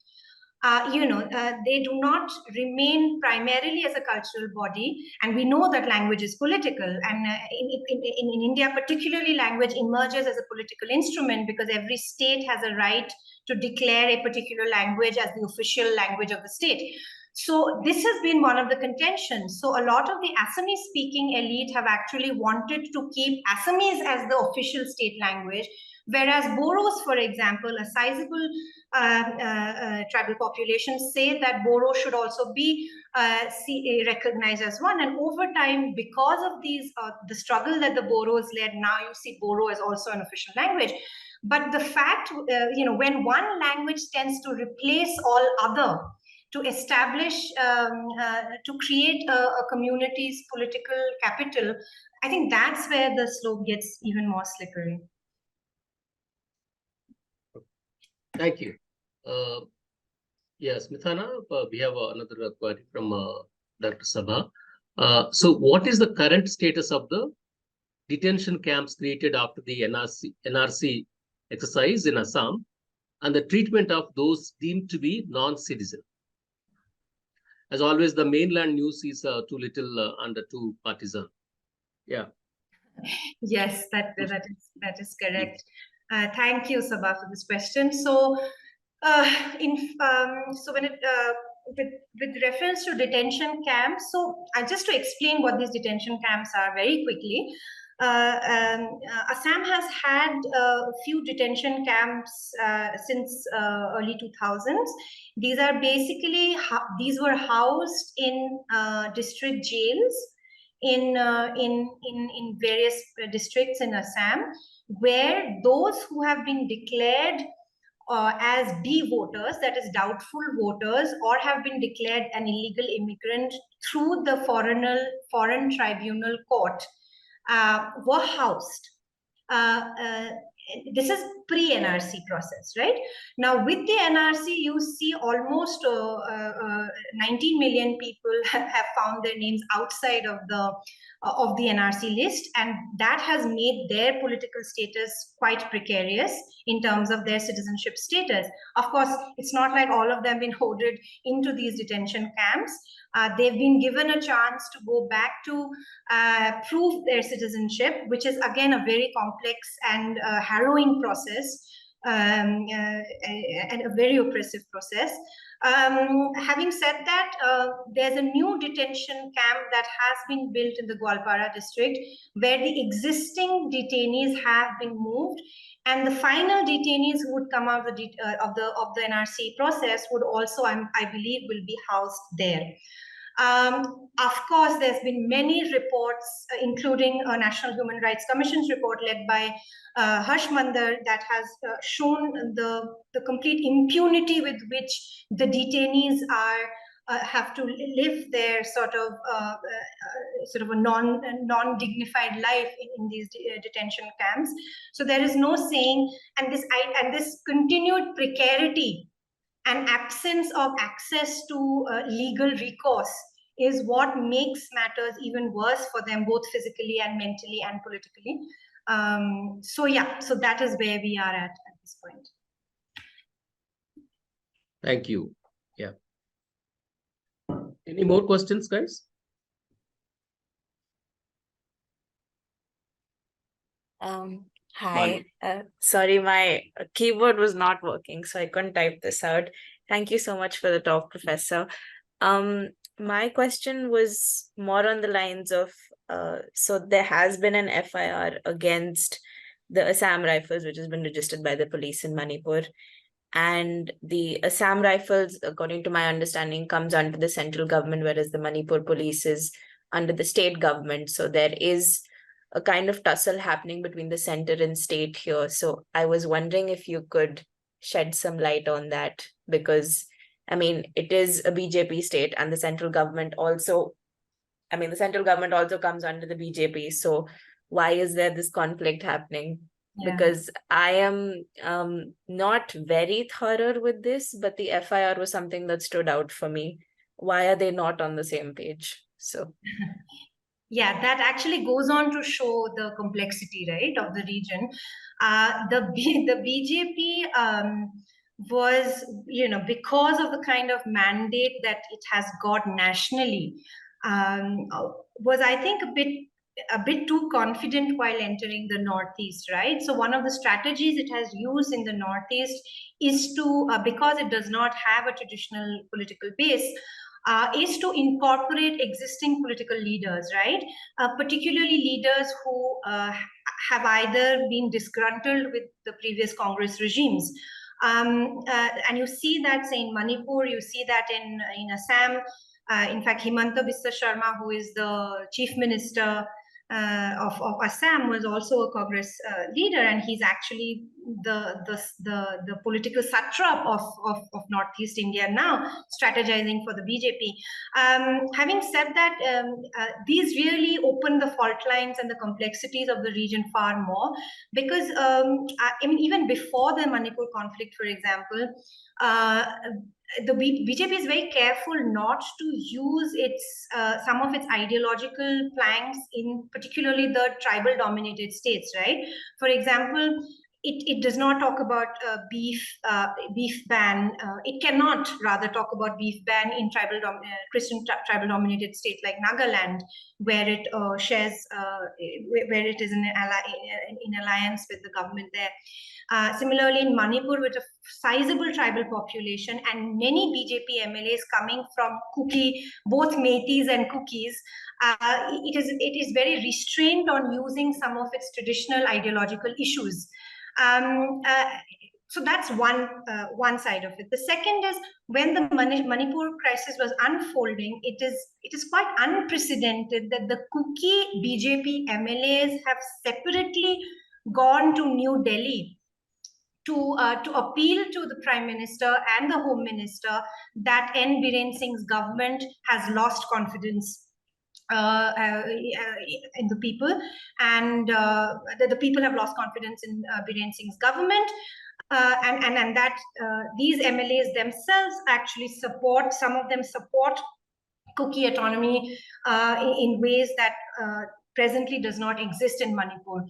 They do not remain primarily as a cultural body, and we know that language is political, and in India particularly, language emerges as a political instrument because every state has a right to declare a particular language as the official language of the state. So this has been one of the contentions. So a lot of the Assamese speaking elite have actually wanted to keep Assamese as the official state language, whereas Boros, for example, a sizable tribal population, say that Boro should also be recognized as one. And over time, because of these the struggle that the Boros led, now you see Boro as also an official language. But the fact, when one language tends to replace all other, to establish, to create a community's political capital, I think that's where the slope gets even more slippery. Thank you. Yes, Smithana, we have another query from Dr. Sabha. So what is the current status of the detention camps created after the NRC exercise in Assam and the treatment of those deemed to be non-citizen? As always, the mainland news is too little and too partisan. Yeah. Yes, that is correct. Thank you, Sabha, for this question. So, so when it with reference to detention camps, so just to explain what these detention camps are very quickly. Assam has had a few detention camps since early 2000s. These are basically these were housed in district jails in various districts in Assam, where those who have been declared as D voters, that is doubtful voters, or have been declared an illegal immigrant through the foreign tribunal court, were housed. This is pre-NRC process, right? Now with the NRC, you see almost 19 million people have found their names outside of the NRC list, and that has made their political status quite precarious in terms of their citizenship status. Of course, it's not like all of them have been hoarded into these detention camps. They've been given a chance to go back to prove their citizenship, which is again a very complex and harrowing process, and a very oppressive process. Having said that, there's a new detention camp that has been built in the Gwalpara district, where the existing detainees have been moved, and the final detainees who would come out of the NRC process would also, I believe, will be housed there. Of course, there's been many reports, including a National Human Rights Commission's report led by Harsh Mandar, that has shown the complete impunity with which the detainees have to live their sort of a non-dignified life in these detention camps. So there is no saying, and this continued precarity and absence of access to legal recourse is what makes matters even worse for them, both physically and mentally and politically. So yeah, so that is where we are at this point. Thank you. Yeah. Any more questions, guys? Hi. Sorry, my keyboard was not working, so I couldn't type this out. Thank you so much for the talk, Professor. My question was more on the lines of, so there has been an FIR against the Assam Rifles, which has been registered by the police in Manipur. And the Assam Rifles, according to my understanding, comes under the central government, whereas the Manipur police is under the state government. So there is a kind of tussle happening between the center and state here. So I was wondering if you could shed some light on that, because I mean, it is a BJP state, and the central government also, I mean, the central government also comes under the BJP. So why is there this conflict happening? Yeah. Because I am not very thorough with this, but the FIR was something that stood out for me. Why are they not on the same page? So yeah, that actually goes on to show the complexity, right, of the region. The BJP was, because of the kind of mandate that it has got nationally, was, I think, a bit too confident while entering the Northeast, right? So one of the strategies it has used in the Northeast is to, because it does not have a traditional political base, is to incorporate existing political leaders, right? Particularly leaders who have either been disgruntled with the previous Congress regimes. And you see that, say, in Manipur, you see that in Assam. In fact, Himanta Biswa Sharma, who is the chief minister of Assam, was also a Congress leader, and he's actually the political satrap of Northeast India now, strategizing for the BJP. Having said that, these really open the fault lines and the complexities of the region far more, because I mean, even before the Manipur conflict, for example, the BJP is very careful not to use some of its ideological planks in particularly the tribal dominated states, right? For example, it does not talk about beef ban. It cannot rather talk about beef ban in Christian tribal dominated states like Nagaland, where it shares, where it is in alliance with the government there. Similarly, in Manipur, with a sizable tribal population and many BJP MLAs coming from Kuki, both Metis and Kukis, it is very restrained on using some of its traditional ideological issues. So that's one side of it. The second is, when the Manipur crisis was unfolding, it is quite unprecedented that the Kuki BJP MLAs have separately gone to New Delhi to appeal to the Prime Minister and the Home Minister that N. Biren Singh's government has lost confidence in the people, and the people have lost confidence in Biren Singh's government, and that these MLAs themselves actually support, some of them support Kuki autonomy in ways that presently does not exist in Manipur.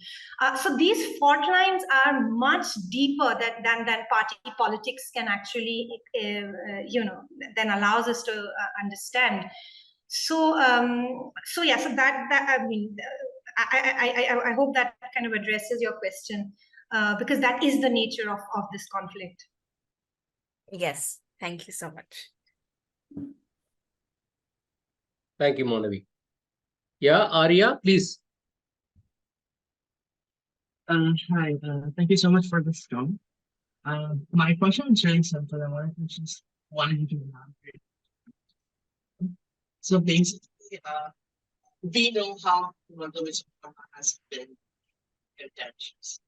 So these fault lines are much deeper than party politics can actually, then allows us to understand. So yeah, so that I mean, I hope that kind of addresses your question, because that is the nature of this conflict. Yes, thank you so much. Thank you, Monavi. Yeah, Arya, please. Hi, thank you so much for this talk. My question is very simple. I wanted you to elaborate. So basically, we know how Dr Smitana has been contentious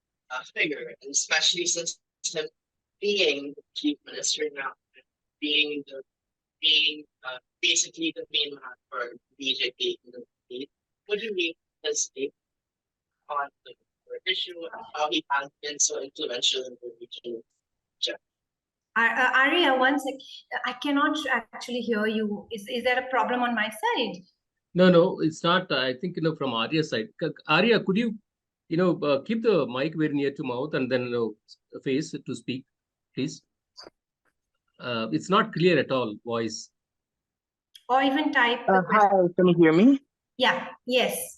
figure, and especially since him being the chief minister now, being basically the main man for BJP in the state. What do you mean his take on the issue and how he has been so influential in the region? Arya, one sec. I cannot actually hear you. Is there a problem on my side? No, it's not. I think, from Arya's side. Arya, could you, keep the mic very near to mouth and then, face to speak, please? It's not clear at all, voice. Or even type. Hi, can you hear me? Yeah, yes.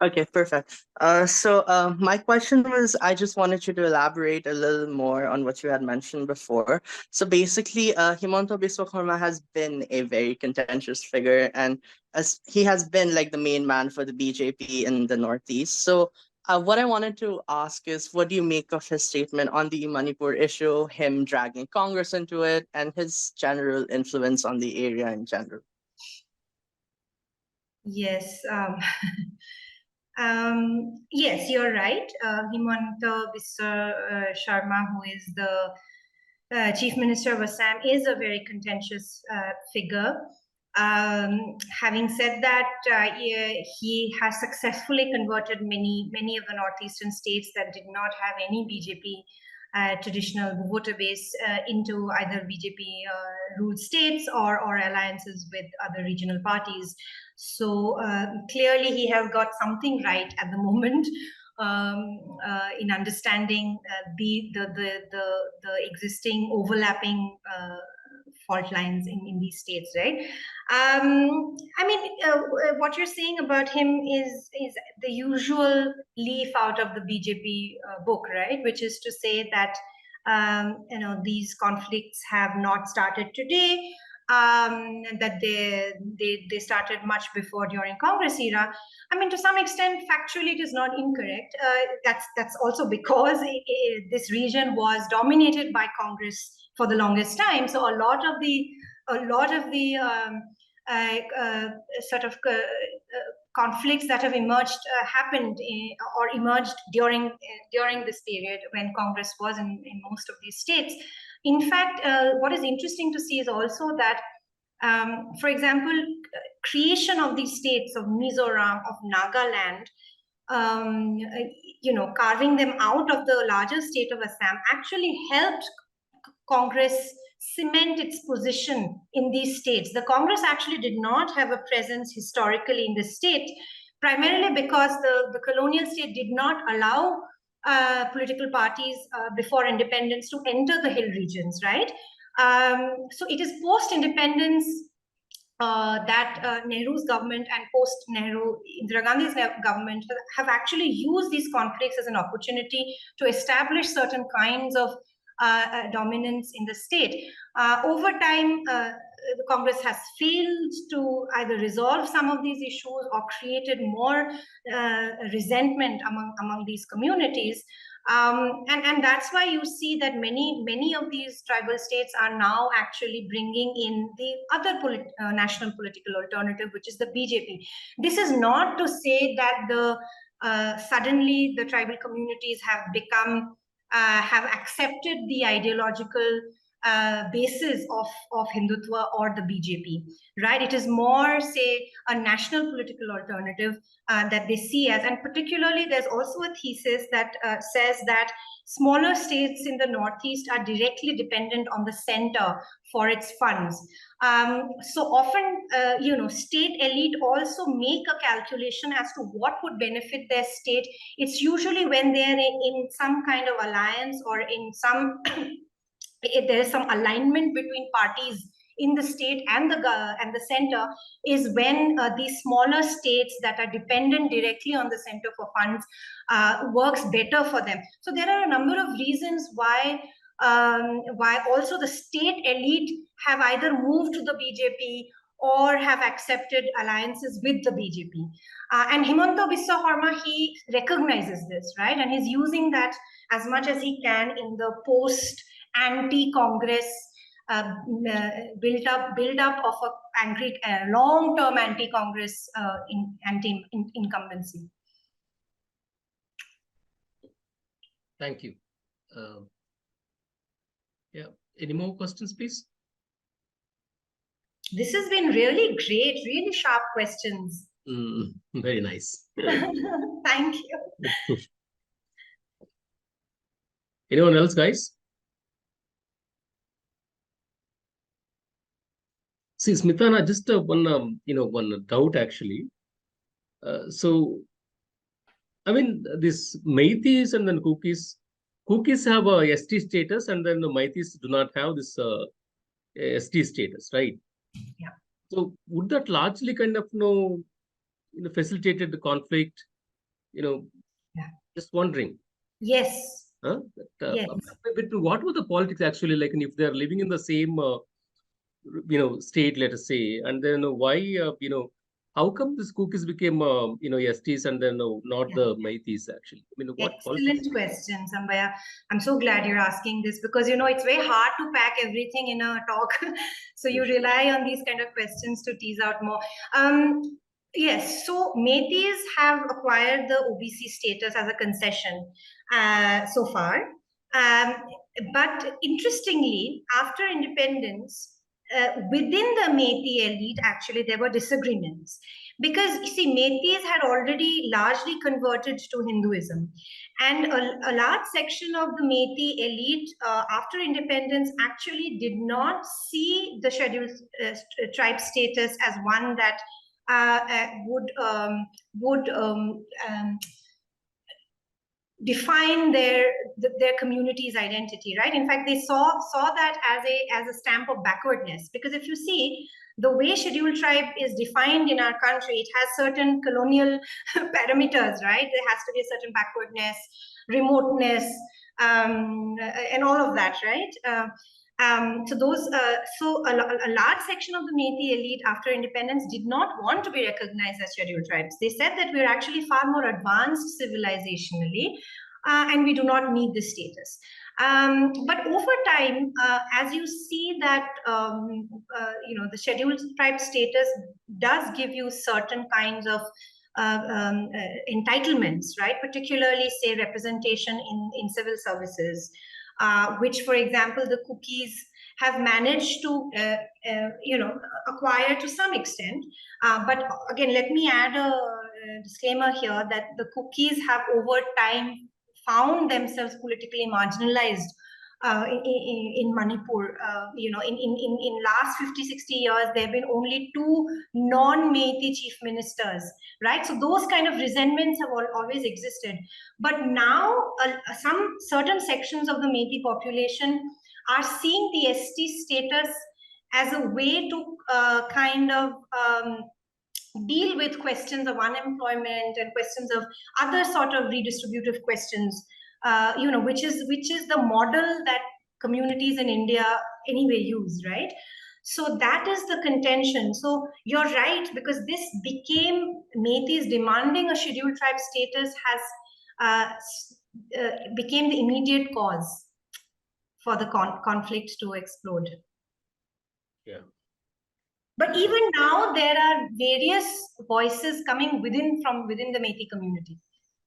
Okay, perfect. So my question was, I just wanted you to elaborate a little more on what you had mentioned before. So basically, Himanta Biswa Sarma has been a very contentious figure, and as he has been like the main man for the BJP in the Northeast. So what I wanted to ask is, what do you make of his statement on the Manipur issue, him dragging Congress into it, and his general influence on the area in general? Yes. Yes, you're right. Himanta Biswa Sarma, who is the Chief Minister of Assam, is a very contentious figure. Having said that, he has successfully converted many of the northeastern states that did not have any BJP traditional voter base into either BJP ruled states or alliances with other regional parties. So clearly he has got something right at the moment in understanding the existing overlapping fault lines in these states, right? I mean, what you're saying about him is the usual leaf out of the BJP book, right? Which is to say that these conflicts have not started today, that they started much before during Congress era. I mean, to some extent, factually, it is not incorrect. That's also because this region was dominated by Congress for the longest time. So a lot of the sort of conflicts that have emerged or emerged during this period when Congress was in most of these states. In fact, what is interesting to see is also that, for example, creation of these states of Mizoram, of Nagaland, carving them out of the larger state of Assam actually helped Congress cement its position in these states. The Congress actually did not have a presence historically in the state, primarily because the colonial state did not allow political parties before independence to enter the hill regions, right? So it is post-independence that Nehru's government and post-Nehru, Indira Gandhi's government have actually used these conflicts as an opportunity to establish certain kinds of dominance in the state. Over time, the Congress has failed to either resolve some of these issues or created more resentment among these communities. And that's why you see that many of these tribal states are now actually bringing in the other national political alternative, which is the BJP. This is not to say that suddenly the tribal communities have accepted the ideological basis of Hindutva or the BJP, right? It is more, say, a national political alternative that they see as, and particularly there's also a thesis that says that smaller states in the Northeast are directly dependent on the center for its funds. So often, state elite also make a calculation as to what would benefit their state. It's usually when they're in some kind of alliance or in some there is some alignment between parties in the state and the center, is when these smaller states that are dependent directly on the center for funds works better for them. So there are a number of reasons why also the state elite have either moved to the BJP or have accepted alliances with the BJP. And Himanta Biswa Sarma, he recognizes this, right? And he's using that as much as he can in the post-anti-Congress build up of a long-term anti-Congress incumbency. Thank you. Yeah. Any more questions, please? This has been really great, really sharp questions. Very nice. Thank you. Anyone else, guys? See, Smitana, just one doubt actually. So, I mean, this Meitis and then Kukis have a ST status, and then the Meitis do not have this ST status, right? Yeah. So, would that largely kind of facilitated the conflict? Yeah. Just wondering. Yes. Huh? Yes. What were the politics actually like? And if they are living in the same state, let us say, and then why how come this Kukis became STs and then not the Meitis actually? I mean, what excellent question, Sambaya. I'm so glad you're asking this, because it's very hard to pack everything in a talk. So you rely on these kind of questions to tease out more. Yes, so Metis have acquired the OBC status as a concession so far. But interestingly, after independence, within the Meiti elite, actually, there were disagreements. Because, you see, Metis had already largely converted to Hinduism. And a large section of the Meiti elite, after independence, actually did not see the scheduled tribe status as one that would define their community's identity, right? In fact, they saw that as a stamp of backwardness, because if you see the way scheduled tribe is defined in our country, it has certain colonial parameters, right? There has to be a certain backwardness, remoteness, and all of that, right? So a large section of the Meiti elite after independence did not want to be recognized as scheduled tribes. They said that we're actually far more advanced civilizationally, and we do not need this status. But over time, as you see that the scheduled tribe status does give you certain kinds of entitlements, right? Particularly, say, representation in civil services, which, for example, the Kukis have managed to, acquire to some extent. But again, let me add a disclaimer here that the Kukis have over time found themselves politically marginalized in Manipur. In last 50-60 years, there have been only 2 non-Meiti chief ministers, right? So those kind of resentments have always existed. But now some certain sections of the Meiti population are seeing the ST status as a way to deal with questions of unemployment and questions of other sort of redistributive questions, which is the model that communities in India anyway use, right? So that is the contention. So you're right, because this became Metis demanding a scheduled tribe status became the immediate cause for the conflict to explode. Yeah. But even now, there are various voices coming from within the Meiti community.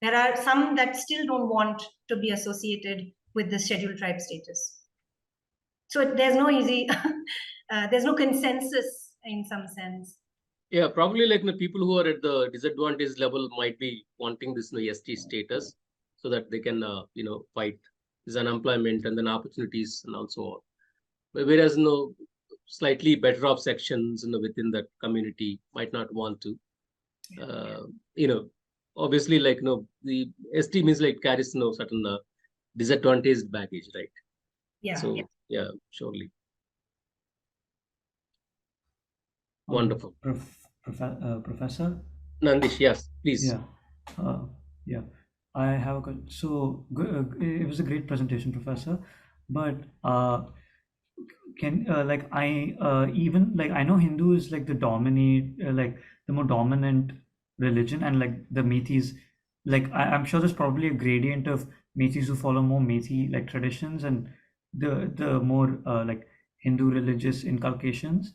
There are some that still don't want to be associated with the scheduled tribe status. So there's no easy, there's no consensus in some sense. Yeah, probably like the people who are at the disadvantaged level might be wanting this ST status so that they can, fight this unemployment and then opportunities and also. Whereas, slightly better off sections within that community might not want to. Obviously, like the ST means like carries certain disadvantaged baggage, right? Yeah. So yeah, surely. Wonderful. Professor Nandish, yes, please. Yeah, I have it was a great presentation, Professor, but can I know Hindu is like the more dominant religion, and like the Metis, like I'm sure there's probably a gradient of Metis who follow more Meiti like traditions and the more like Hindu religious inculcations.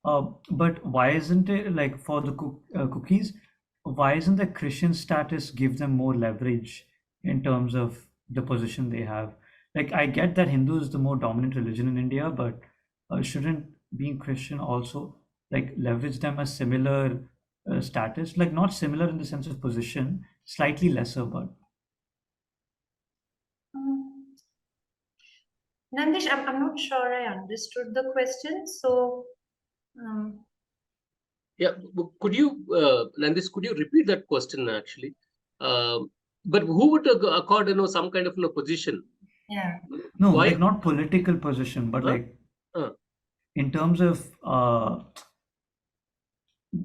But why isn't it like for the Kukis? Why isn't the Christian status give them more leverage in terms of the position they have? Like, I get that Hindu is the more dominant religion in India, but shouldn't being Christian also like leverage them a similar status? Like, not similar in the sense of position, slightly lesser, but. Nandish, I'm not sure I understood the question. So. Yeah, could you, Nandish, could you repeat that question actually? But who would accord, some kind of position? Yeah. No, Why? like not political position, but like in terms of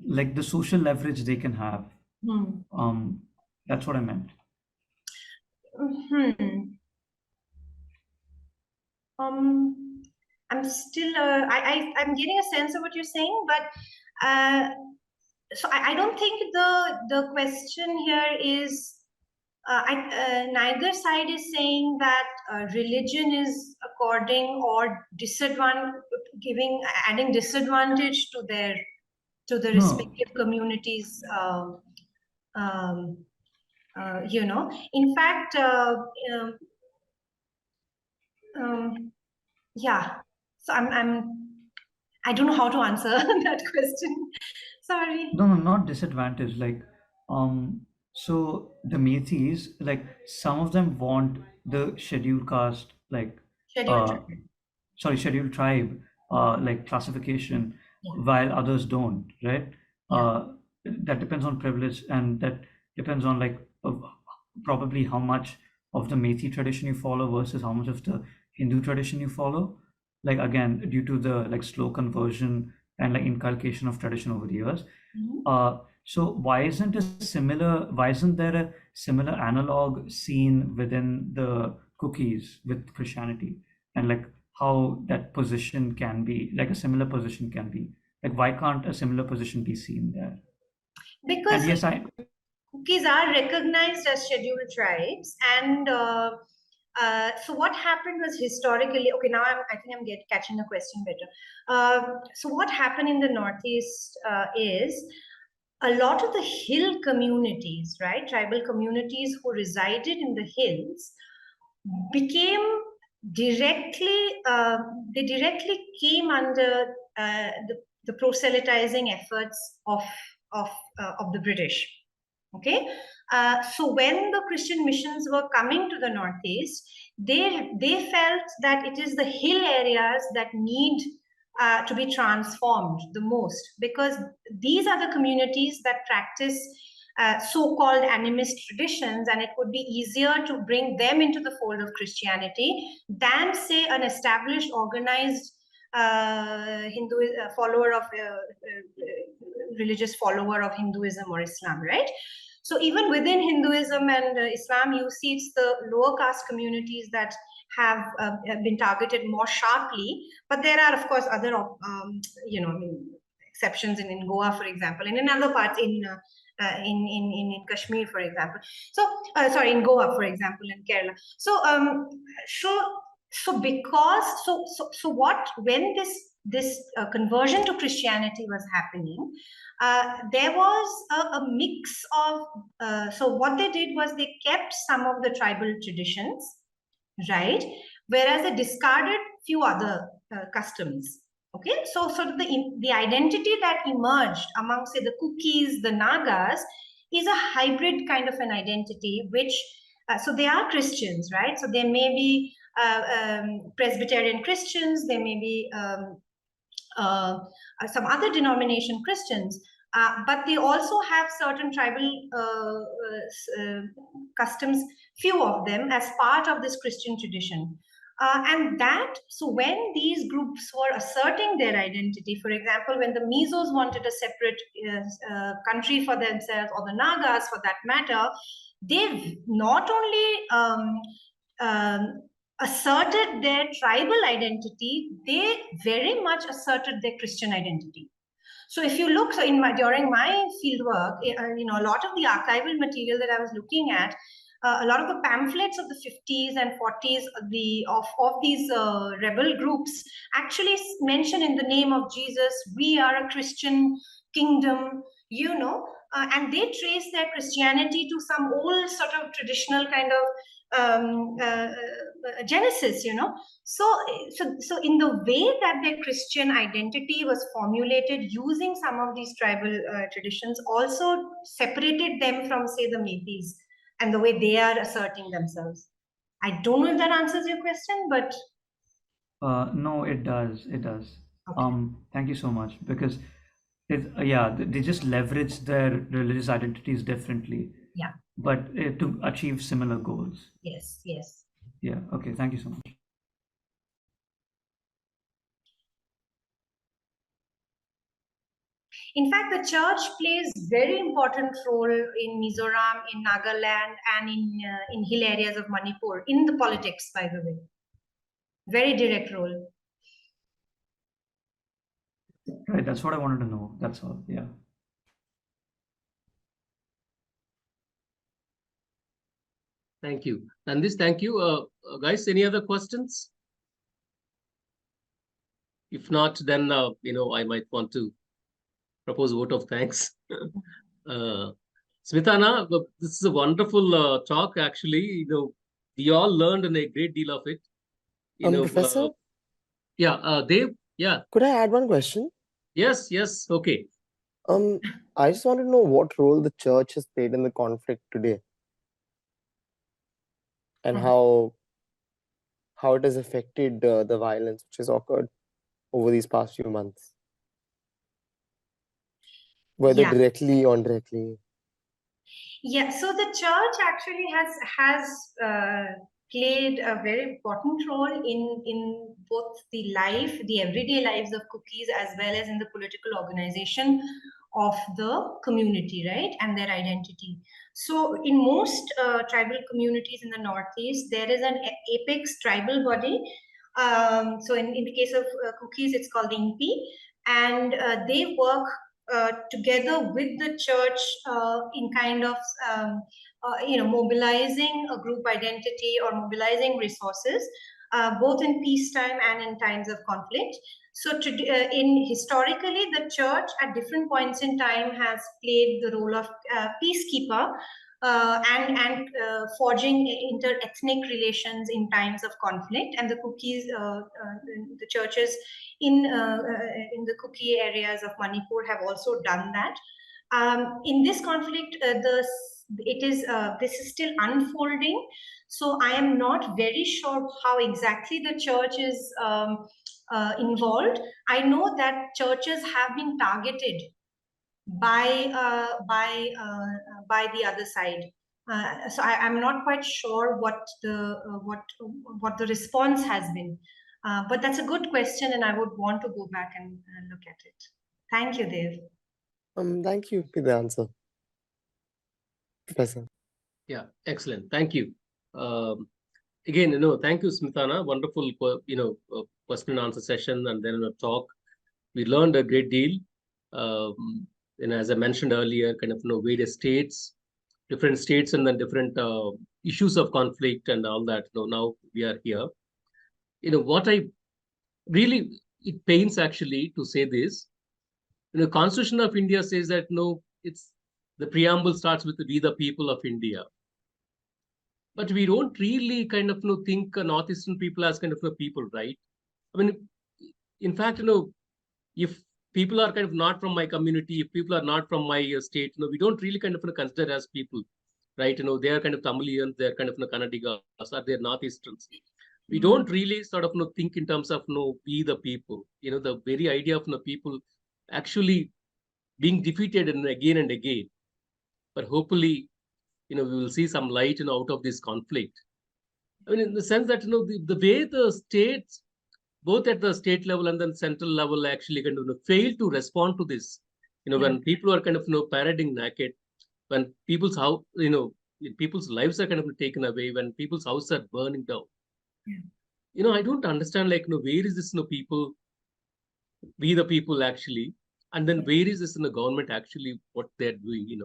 like the social leverage they can have. That's what I meant. I'm still I'm getting a sense of what you're saying, but so I don't think the question here is neither side is saying that religion is according or adding disadvantage to the respective communities. In fact, yeah. So I don't know how to answer that question. Sorry. No, not disadvantage. Like, so the Metis, like some of them want the scheduled caste, like scheduled tribe, like classification, while others don't, right? That depends on privilege, and that depends on like probably how much of the Meiti tradition you follow versus how much of the Hindu tradition you follow. Like again, due to the like slow conversion and like inculcation of tradition over the years. So why isn't there a similar analog seen within the Kukis with Christianity, and like how that position can be, like a similar position can be, like why can't a similar position be seen there? Because Kukis are recognized as scheduled tribes, and so what happened was historically, okay, now I think I'm catching the question better. So what happened in the Northeast is a lot of the hill communities, right, tribal communities who resided in the hills became directly, they directly came under the proselytizing efforts of the British. Okay, so when the Christian missions were coming to the Northeast, they felt that it is the hill areas that need to be transformed the most, because these are the communities that practice so-called animist traditions, and it would be easier to bring them into the fold of Christianity than, say, an established, organized Hindu follower of religious follower of Hinduism or Islam, right? So even within Hinduism and Islam, you see it's the lower caste communities that have been targeted more sharply. But there are, of course, other exceptions in Goa, for example, and in other parts in Kashmir, for example. So sorry, in Goa, for example, in Kerala. So when this conversion to Christianity was happening, there was a mix of, so what they did was they kept some of the tribal traditions, right? Whereas they discarded few other customs. Okay, so the identity that emerged among, say, the Kukis, the Nagas, is a hybrid kind of an identity, which, so they are Christians, right? So they may be Presbyterian Christians, they may be some other denomination Christians, but they also have certain tribal customs, few of them, as part of this Christian tradition. So when these groups were asserting their identity, for example, when the Mizos wanted a separate country for themselves, or the Nagas for that matter, they not only asserted their tribal identity, they very much asserted their Christian identity. So if you look, so during my fieldwork, a lot of the archival material that I was looking at, a lot of the pamphlets of the 50s and 40s of these rebel groups actually mention, in the name of Jesus, we are a Christian kingdom, and they trace their Christianity to some old sort of traditional kind of Genesis, so in the way that their Christian identity was formulated using some of these tribal traditions, also separated them from, say, the Metis and the way they are asserting themselves. I don't know if that answers your question, but no, it does. It does. Okay. Thank you so much, because they just leverage their religious identities differently, Yeah. but to achieve similar goals. Yes. Yeah. Okay. Thank you so much. In fact, the church plays very important role in Mizoram, in Nagaland, and in hill areas of Manipur, in the politics, by the way. Very direct role. Right. That's what I wanted to know. That's all. Yeah. Thank you. And this, thank you. Guys, any other questions? If not, then, I might want to propose a vote of thanks. Smitana, this is a wonderful talk, actually. We all learned a great deal of it. Professor? Dave, yeah. Could I add one question? Yes, okay. I just want to know what role the church has played in the conflict today, and how it has affected the violence which has occurred over these past few months, whether directly or indirectly. Yeah, so the church actually has played a very important role in both the everyday lives of Kukis, as well as in the political organization of the community, right, and their identity. So in most tribal communities in the Northeast, there is an apex tribal body. So in the case of Kukis, it's called the Inpi, and they work together with the church in kind of mobilizing a group identity or mobilizing resources both in peacetime and in times of conflict. So historically, the church at different points in time has played the role of peacekeeper and forging inter-ethnic relations in times of conflict. And the Kukis, the churches in the Kuki areas of Manipur have also done that. In this conflict, this is still unfolding. So I am not very sure how exactly the church is involved. I know that churches have been targeted by the other side. So I'm not quite sure what the response has been. But that's a good question, and I would want to go back and look at it. Thank you, Dev. Thank you for the answer, Professor. Yeah, excellent. Thank you. Again, thank you, Smitana. Wonderful, question and answer session, and then a talk. We learned a great deal. And as I mentioned earlier, kind of various states, different states, and then different issues of conflict and all that. Now we are here. What I really, it pains actually to say this. Constitution of India says that it's the preamble starts with "We the people of India." But we don't really kind of think Northeastern people as kind of people, right? I mean, in fact, if people are kind of not from my community, if people are not from my state, we don't really kind of consider as people, right? They are kind of Tamilians, they are kind of Kannadigas, or they are Northeasterns. We don't really sort of think in terms of we the people. The very idea of people actually being defeated and again. But hopefully, we will see some light out of this conflict. I mean, in the sense that the way the states, both at the state level and then central level, actually kind of fail to respond to this. When people are kind of parading naked, when people's house, people's lives are kind of taken away, when people's houses are burning down. I don't understand, like, where is this people, we the people actually, and then where is this government actually what they're doing?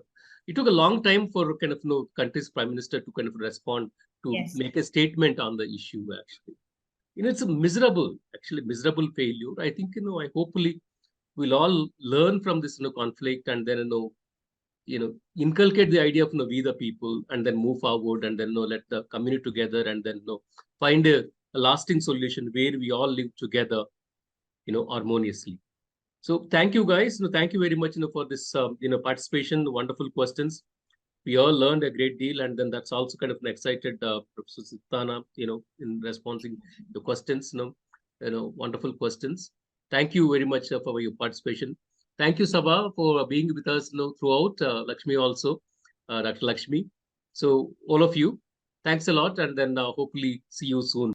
It took a long time for kind of country's prime minister to kind of respond to make a statement on the issue actually. It's a miserable failure. I think I hopefully we'll all learn from this conflict, and then inculcate the idea of we the people, and then move forward, and then let the community together, and then find a lasting solution where we all live together harmoniously. So thank you guys. Thank you very much for this participation, wonderful questions. We all learned a great deal, and then that's also kind of an excited Professor Smitana, in responding to questions, wonderful questions. Thank you very much for your participation. Thank you, Sabha, for being with us throughout. Lakshmi also, Dr. Lakshmi. So all of you, thanks a lot, and then hopefully see you soon.